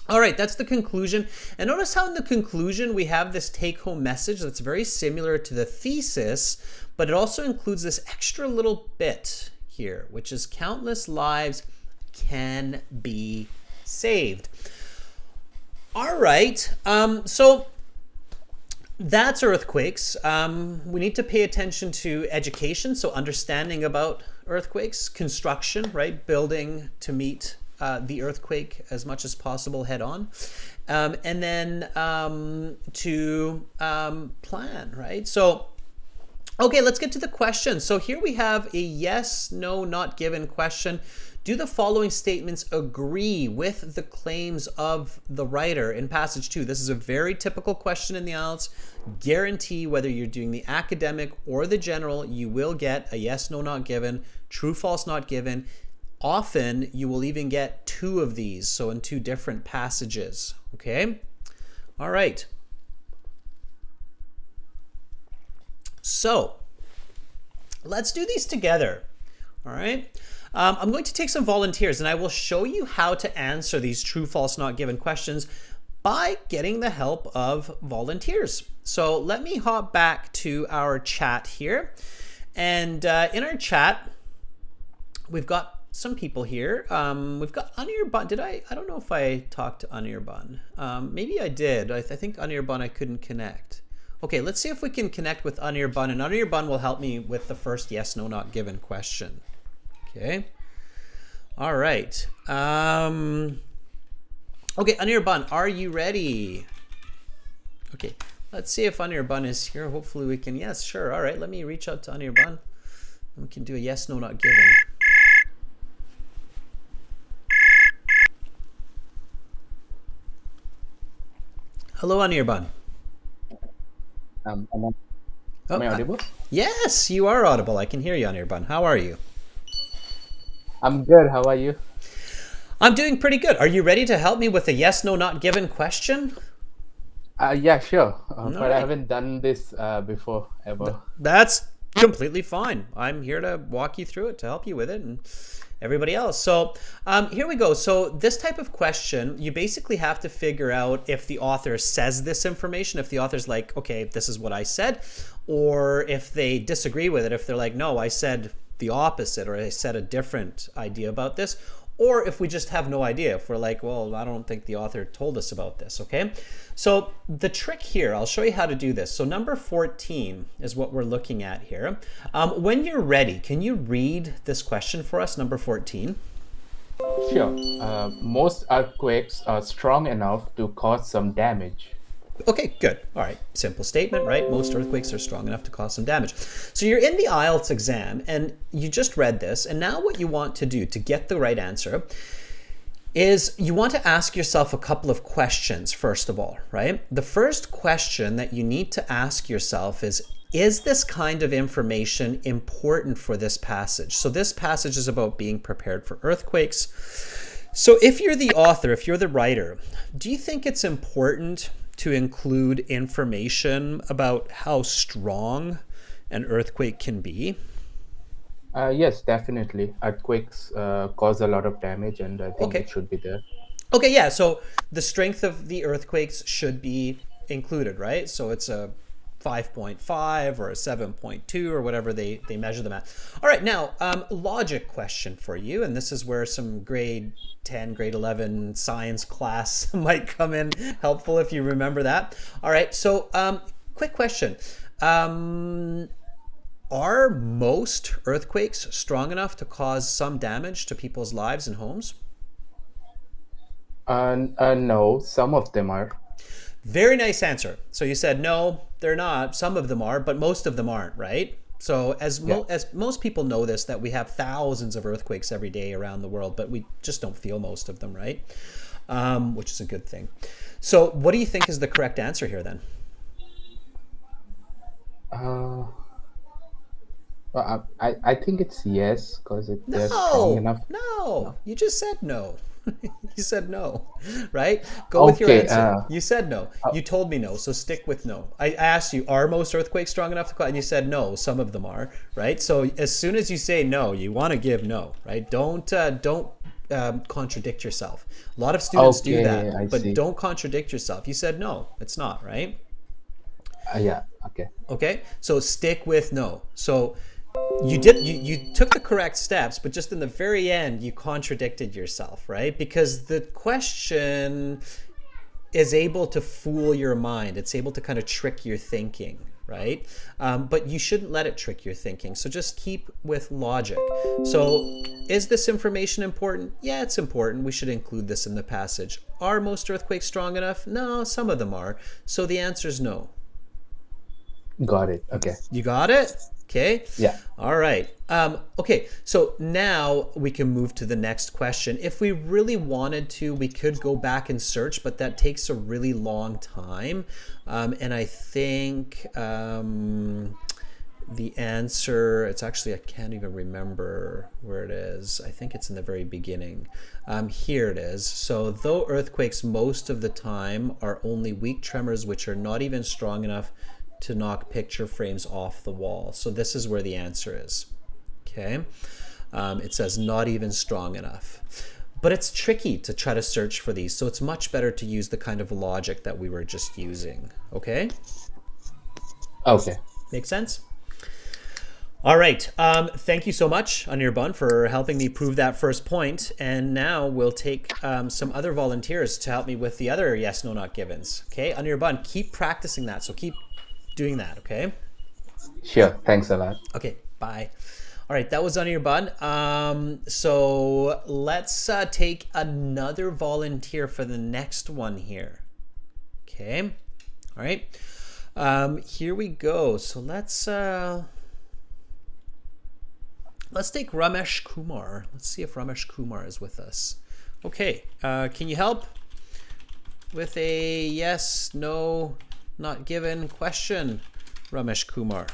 All right, that's the conclusion. And notice how in the conclusion we have this take-home message that's very similar to the thesis, but it also includes this extra little bit here, which is countless lives can be saved. All right, so that's earthquakes. We need to pay attention to education, so understanding about earthquakes, construction, right, building to meet the earthquake as much as possible head on, and then to plan, right? So, okay, let's get to the question. So here we have a yes, no, not given question. Do the following statements agree with the claims of the writer in passage 2? This is a very typical question in the IELTS. Guarantee whether you're doing the academic or the general, you will get a yes, no, not given, true, false, not given. Often you will even get 2 of these, so in 2 different passages, okay? All right. So let's do these together, all right? I'm going to take some volunteers and I will show you how to answer these true, false, not given questions by getting the help of volunteers. So let me hop back to our chat here. And in our chat, we've got some people here. We've got Anirban. I don't know if I talked to Anirban. Maybe I did. I think Anirban I couldn't connect. Okay, let's see if we can connect with Anirban, and Anirban will help me with the first yes, no, not given question. Okay. All right. Okay, Anirban, are you ready? Okay, let's see if Anirban is here. Hopefully we can. Yes, sure. All right, let me reach out to Anirban. We can do a yes, no, not given. Hello, Anirban. Am I audible? Yes, you are audible. I can hear you, Anirban. How are you? I'm good. How are you? I'm doing pretty good. Are you ready to help me with a yes, no, not given question? Yeah, sure. But right. I haven't done this before ever. That's completely fine. I'm here to walk you through it, to help you with it, and everybody else. So here we go. So this type of question, you basically have to figure out if the author says this information, if the author's like, okay, this is what I said, or if they disagree with it, if they're like, no, I said the opposite, or I said a different idea about this, or if we just have no idea, if we're like, well, I don't think the author told us about this, okay? So the trick here, I'll show you how to do this. So number 14 is what we're looking at here. When you're ready, can you read this question for us, number 14? Sure. Most earthquakes are strong enough to cause some damage. Okay, good. All right, simple statement, right? Most earthquakes are strong enough to cause some damage. So you're in the IELTS exam and you just read this, and now what you want to do to get the right answer is you want to ask yourself a couple of questions, first of all, right? The first question that you need to ask yourself is this kind of information important for this passage? So this passage is about being prepared for earthquakes. So if you're the author, if you're the writer, do you think it's important to include information about how strong an earthquake can be? Yes, definitely. Earthquakes cause a lot of damage, and I think it should be there. Okay, yeah. So the strength of the earthquakes should be included, right? So it's a 5.5 or a 7.2 or whatever they measure them at. All right, now, logic question for you, and this is where some grade 10, grade 11 science class might come in helpful if you remember that. All right, so quick question. Are most earthquakes strong enough to cause some damage to people's lives and homes? No, some of them are. Very nice answer. So you said no, they're not. Some of them are, but most of them aren't, right? So as most people know this, that we have thousands of earthquakes every day around the world, but we just don't feel most of them, right? Which is a good thing. So what do you think is the correct answer here then? Well, I think it's yes, because they're strong enough. No, you just said no. You said no, right? Go with your Okay. answer. You said no. You told me no, so stick with no. I asked you, are most earthquakes strong enough to cause? And you said no, some of them are, right? So as soon as you say no, you want to give no, right? Don't contradict yourself. A lot of students do Okay, that, I but see. don't contradict yourself. You said no, it's not, right? Yeah. Okay. Okay, so stick with no. So you took the correct steps, but just in the very end you contradicted yourself, right? Because the question is able to fool your mind. It's able to kind of trick your thinking, right? But you shouldn't let it trick your thinking. So just keep with logic. So is this information important? Yeah, it's important. We should include this in the passage. Are most earthquakes strong enough? No, some of them are. So the answer is no. Got it. Okay. You got it? Okay. Yeah. All right. Okay. So now we can move to the next question. If we really wanted to, we could go back and search, but that takes a really long time. And I think the answer, it's actually, I can't even remember where it is. I think it's in the very beginning. Here it is. So though earthquakes most of the time are only weak tremors, which are not even strong enough to knock picture frames off the wall. So this is where the answer is. Okay. It says not even strong enough. But it's tricky to try to search for these. So it's much better to use the kind of logic that we were just using. Okay. Okay. Make sense? All right. Thank you so much, Anirban, for helping me prove that first point. And now we'll take some other volunteers to help me with the other yes, no, not givens. Okay. Anirban, keep practicing that. So keep doing that, okay? Sure. Thanks a lot. Okay, bye. All right, that was Anirban. So let's take another volunteer for the next one here. Okay, all right. Here we go. So let's take Ramesh Kumar. Let's see if Ramesh Kumar is with us. Okay, can you help with a yes, no, not given question, Ramesh Kumar?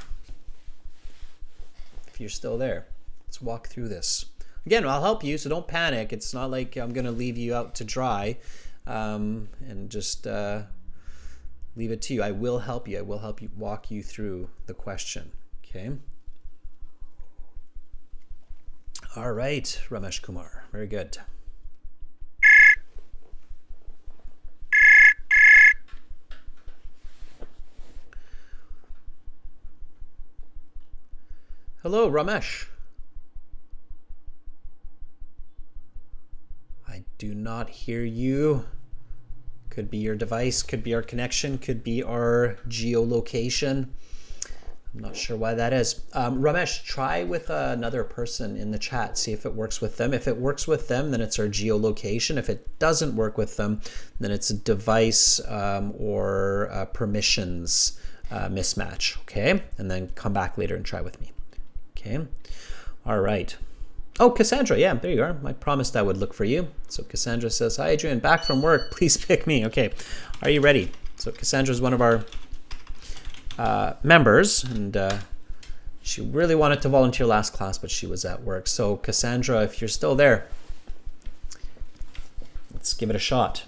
If you're still there, let's walk through this. Again, I'll help you, so don't panic. It's not like I'm going to leave you out to dry and just leave it to you. I will help you. I will help you walk you through the question. Okay. All right, Ramesh Kumar. Very good. Hello, Ramesh. I do not hear you. Could be your device, could be our connection, could be our geolocation. I'm not sure why that is. Ramesh, try with another person in the chat. See if it works with them. If it works with them, then it's our geolocation. If it doesn't work with them, then it's a device or permissions mismatch. Okay? And then come back later and try with me. Okay. All right. Oh, Cassandra. Yeah, there you are. I promised I would look for you. So Cassandra says, hi, Adrian, back from work. Please pick me. Okay. Are you ready? So Cassandra is one of our members, and she really wanted to volunteer last class, but she was at work. So Cassandra, if you're still there, let's give it a shot.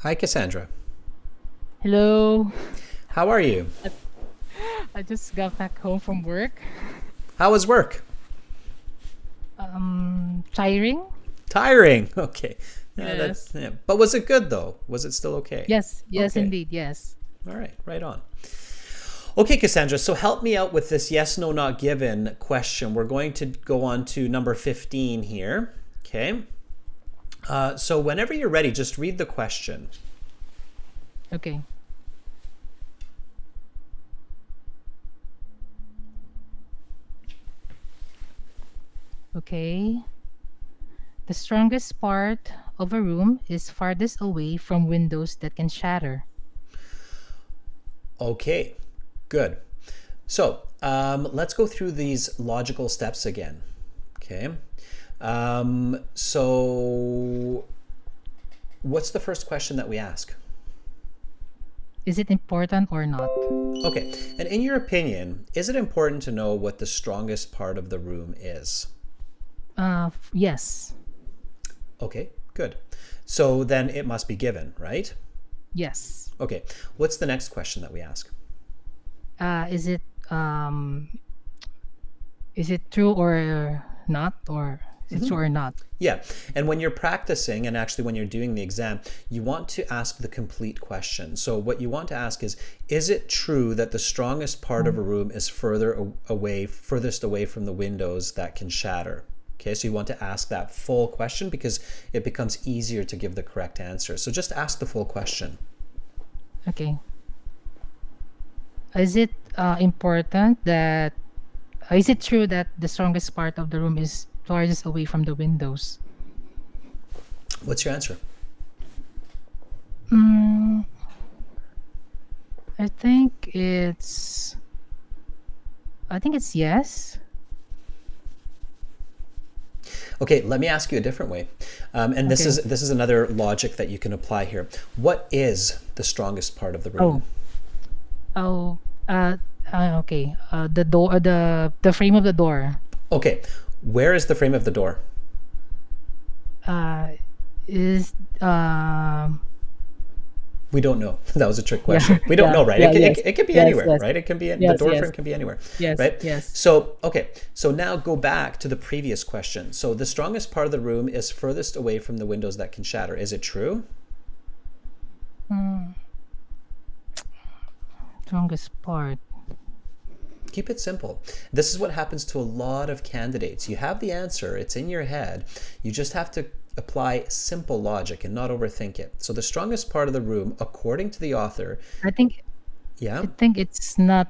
Hi, Cassandra. Hello. How are you? I just got back home from work. How was work? Tiring? Tiring. Okay. Yeah, Yes. yeah. But was it good though? Was it still okay? Yes, Okay. indeed, yes. All right, right on. Okay, Cassandra, so help me out with this yes, no, not given question. We're going to go on to number 15 here. Okay. So whenever you're ready, just read the question. Okay. Okay. The strongest part of a room is farthest away from windows that can shatter. Okay, good. So let's go through these logical steps again. Okay. So what's the first question that we ask? Is it important or not? Okay, and in your opinion, is it important to know what the strongest part of the room is? Yes. Okay, good. So then it must be given, right? Yes. Okay, what's the next question that we ask? Is it true or not, or is it true or not? Yeah, and when you're practicing, and actually when you're doing the exam, you want to ask the complete question. So what you want to ask is it true that the strongest part of a room is furthest away from the windows that can shatter? Okay, so you want to ask that full question because it becomes easier to give the correct answer. So just ask the full question. Okay. Is it important that is it true that the strongest part of the room is farthest away from the windows? What's your answer? I think it's yes. Okay, let me ask you a different way. And this Okay. is another logic that you can apply here. What is the strongest part of the room? Oh, okay. The door, the frame of the door, Okay, where is the frame of the door? is We don't know. That was a trick question. We don't yeah, know, right? yeah, It could be yes, anywhere, yes, right? It can be the yes, door yes, frame can be anywhere, yes, right? yes. So okay, so now go back to the previous question. So the strongest part of the room is furthest away from the windows that can shatter. Is it true? Strongest part. Keep it simple. This is what happens to a lot of candidates. You have the answer, it's in your head. You just have to apply simple logic and not overthink it. So the strongest part of the room, according to the author, I think yeah, it's not.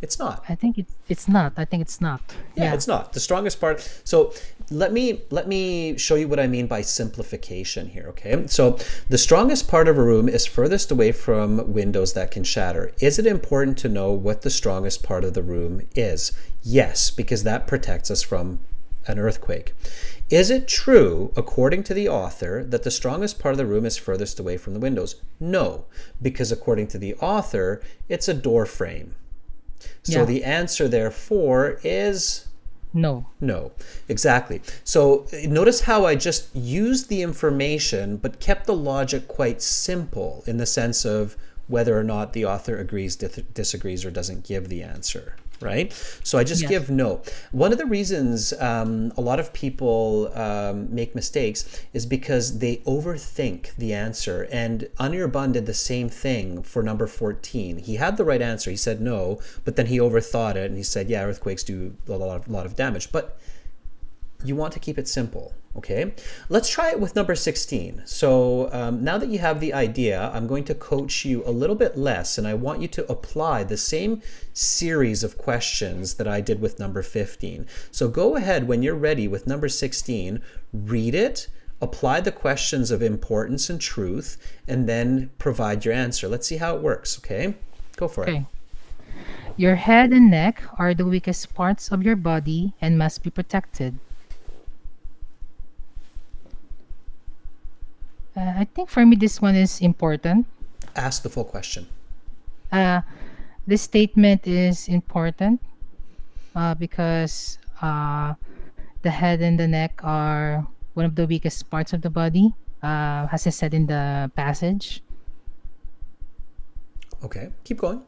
it's not. I think it's not. I think it's not. Yeah, it's not. The strongest part. So let me show you what I mean by simplification here, okay? So the strongest part of a room is furthest away from windows that can shatter. Is it important to know what the strongest part of the room is? Yes, because that protects us from an earthquake. Is it true, according to the author, that the strongest part of the room is furthest away from the windows? No, because according to the author, it's a door frame. So Yeah. the answer, therefore, is No. no. Exactly. So notice how I just used the information but kept the logic quite simple in the sense of whether or not the author agrees, disagrees, or doesn't give the answer, right? So I just Yes. give no. One of the reasons a lot of people make mistakes is because they overthink the answer. And Anirban did the same thing for number 14. He had the right answer. He said no, but then he overthought it and he said, yeah, earthquakes do a lot of damage. But you want to keep it simple, okay? Let's try it with number 16. So now that you have the idea, I'm going to coach you a little bit less, and I want you to apply the same series of questions that I did with number 15. So go ahead when you're ready with number 16, read it, apply the questions of importance and truth, and then provide your answer. Let's see how it works, okay? Go for it. Okay. Your head and neck are the weakest parts of your body and must be protected. I think for me this one is important. Ask the full question. This statement is important because the head and the neck are one of the weakest parts of the body, as I said in the passage. Okay, keep going.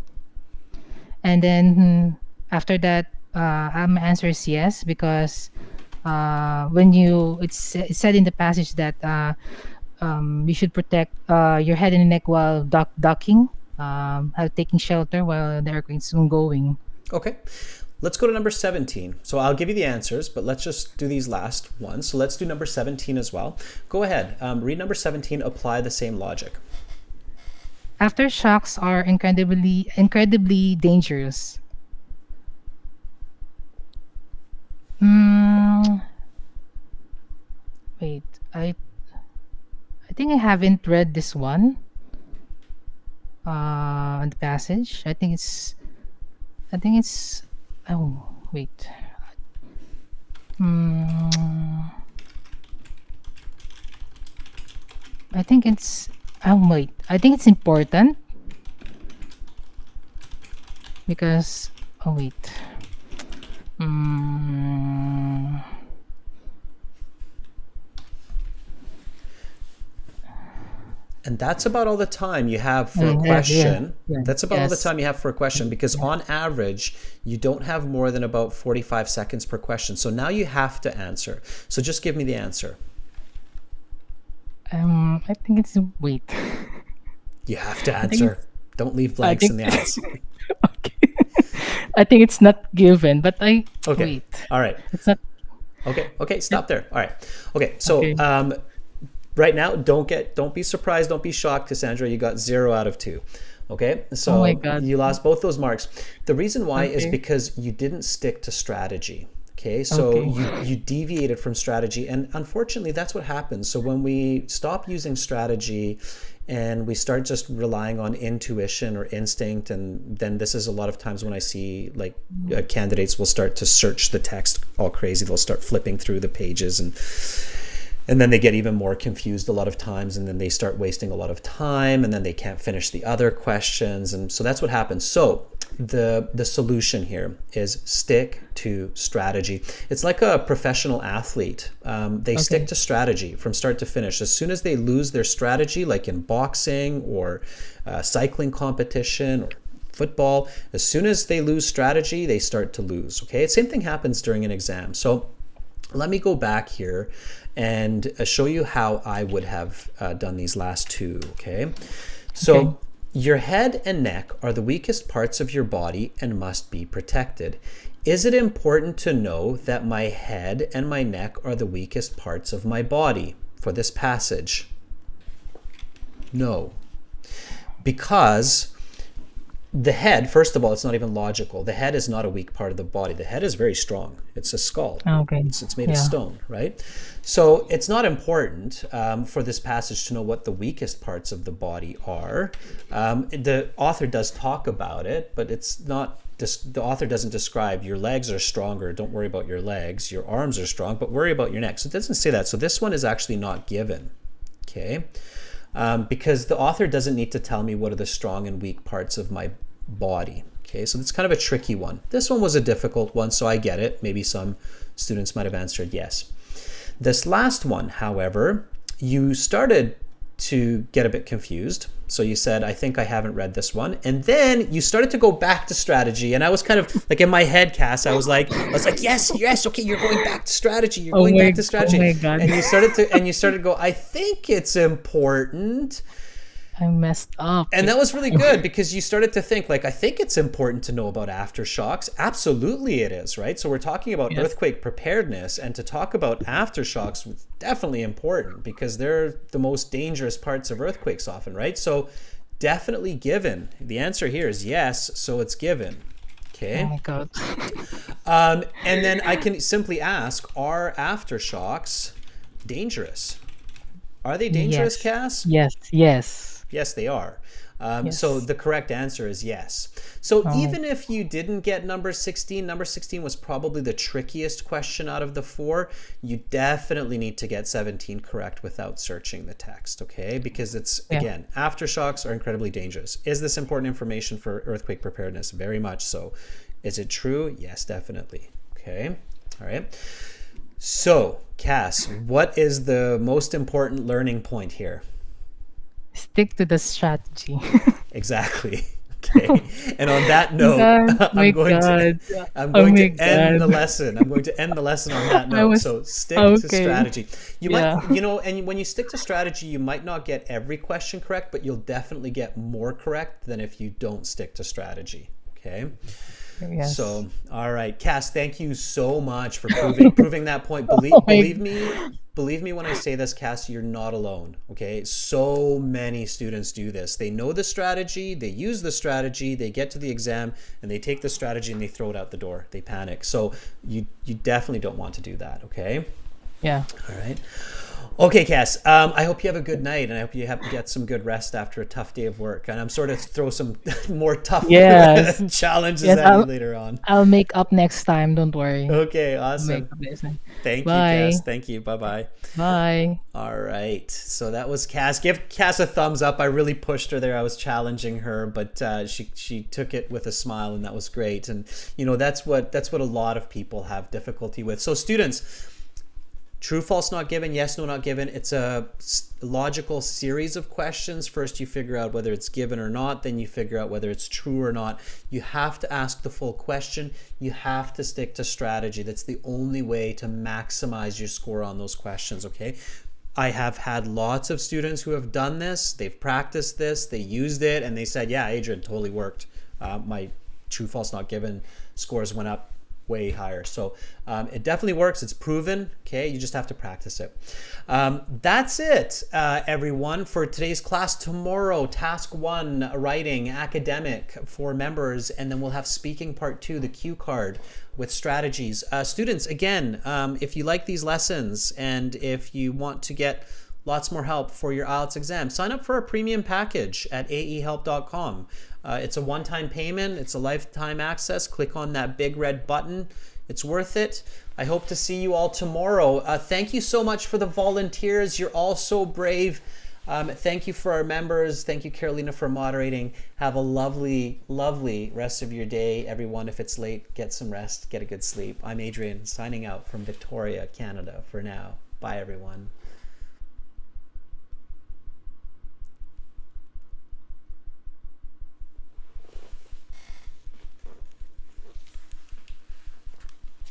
And then after that, my answer is yes because when it's said in the passage that you should protect your head and neck while ducking have taken shelter while the earthquake is ongoing. Okay. Let's go to number 17. So I'll give you the answers, but let's just do these last ones. So let's do number 17 as well. Go ahead. Read number 17. Apply the same logic. Aftershocks are incredibly dangerous. Mm, wait, I think I haven't read this one. On the passage. I think it's. Oh wait. Mm, I think it's. Oh wait. I think it's important because. Oh wait. Mm, And that's about all the time you have for a yeah, question. yeah. That's about all the Yes. time you have for a question because on average, you don't have more than about 45 seconds per question. So now you have to answer. So just give me the answer. I think it's. Wait. You have to think answer. Don't leave I blanks in think. the eyes. Okay. I think it's not given, but I. Okay. Wait. All right. It's not. Okay. Stop there. All right. Okay. So Okay. right now, don't be surprised, don't be shocked, Cassandra. You got 0 out of 2. Okay, so Oh my God. you lost both those marks. The reason why is Okay. because you didn't stick to strategy. Okay, so Okay. you deviated from strategy, and unfortunately, that's what happens. So when we stop using strategy and we start just relying on intuition or instinct, and then this is a lot of times when I see like candidates will start to search the text all crazy. They'll start flipping through the pages and then they get even more confused a lot of times, and then they start wasting a lot of time, and then they can't finish the other questions, and so that's what happens. So the solution here is stick to strategy. It's like a professional athlete. They stick to strategy from start to finish. As soon as they lose their strategy, like in boxing or cycling competition or football, as soon as they lose strategy, they start to lose. Okay, same thing happens during an exam. So let me go back here and show you how I would have done these last two, okay? So Okay. your head and neck are the weakest parts of your body and must be protected. Is it important to know that my head and my neck are the weakest parts of my body for this passage? No. Because the head, first of all, it's not even logical. The head is not a weak part of the body. The head is very strong. It's a skull. Okay. It's made of Yeah. stone, right? So it's not important for this passage to know what the weakest parts of the body are. The author does talk about it, but it's not. The author doesn't describe your legs are stronger. Don't worry about your legs. Your arms are strong, but worry about your neck. So it doesn't say that. So this one is actually not given. Okay. Because the author doesn't need to tell me what are the strong and weak parts of my body. Okay, so it's kind of a tricky one. This one was a difficult one, so I get it. Maybe some students might have answered yes. This last one, however, you started to get a bit confused. So you said, I think I haven't read this one. And then you started to go back to strategy. And I was kind of like in my head, Cass, I was like, yes, okay, you're going back to strategy. You're going back to strategy. Oh my God. And you started to go, I think it's important. I messed up. And that was really good because you started to think like, I think it's important to know about aftershocks. Absolutely it is, right? So we're talking about earthquake preparedness, and to talk about aftershocks was definitely important because they're the most dangerous parts of earthquakes often, right? So definitely given. The answer here is yes, so it's given. Okay. Oh my God. And then I can simply ask, are aftershocks dangerous? Are they dangerous, Yes. Cass? Yes. Yes, they are. Yes. So the correct answer is yes. So even if you didn't get number 16 was probably the trickiest question out of the 4. You definitely need to get 17 correct without searching the text, okay? Because it's, again, aftershocks are incredibly dangerous. Is this important information for earthquake preparedness? Very much so. Is it true? Yes, definitely. Okay, all right. So, Cass, what is the most important learning point here? Stick to the strategy. Exactly. Okay. And on that note, God, my I'm going God. to I'm Oh going my to end the God. lesson. I'm going to end the lesson on that I note. was So stick to okay. strategy. You Yeah. might, and when you stick to strategy, you might not get every question correct, but you'll definitely get more correct than if you don't stick to strategy. Okay. Yes. So, all right, Cass, thank you so much for proving that point. Oh my Believe me when I say this, Cass, you're not alone. Okay, so many students do this. They know the strategy, they use the strategy, they get to the exam, and they take the strategy and they throw it out the door. They panic. So you definitely don't want to do that. Okay. Yeah. All right. Okay, Cass. I hope you have a good night, and I hope you get some good rest after a tough day of work. And I'm sort of throw some more tough Yes. challenges Yes, at you later on. I'll make up next time. Don't worry. Okay, I'll make awesome. up next time. Thank you, Bye. Cass. Thank you. Bye-bye. Bye. All right. So that was Cass. Give Cass a thumbs up. I really pushed her there. I was challenging her, but she took it with a smile, and that was great. And that's what a lot of people have difficulty with. So students, true, false, not given, yes, no, not given. It's a logical series of questions. First, you figure out whether it's given or not. Then you figure out whether it's true or not. You have to ask the full question. You have to stick to strategy. That's the only way to maximize your score on those questions, okay? I have had lots of students who have done this. They've practiced this. They used it, and they said, yeah, Adrian, totally worked. My true, false, not given scores went up way higher. So it definitely works. It's proven. Okay, you just have to practice it. That's it, everyone, for today's class. Tomorrow, task 1, writing, academic for members, and then we'll have speaking part 2, the cue card with strategies. Students, again, if you like these lessons and if you want to get lots more help for your IELTS exam, sign up for our premium package at aehelp.com. It's a one-time payment. It's a lifetime access. Click on that big red button. It's worth it. I hope to see you all tomorrow. Thank you so much for the volunteers. You're all so brave. Thank you for our members. Thank you, Carolina, for moderating. Have a lovely, lovely rest of your day, everyone. If it's late, get some rest. Get a good sleep. I'm Adrian, signing out from Victoria, Canada for now. Bye, everyone.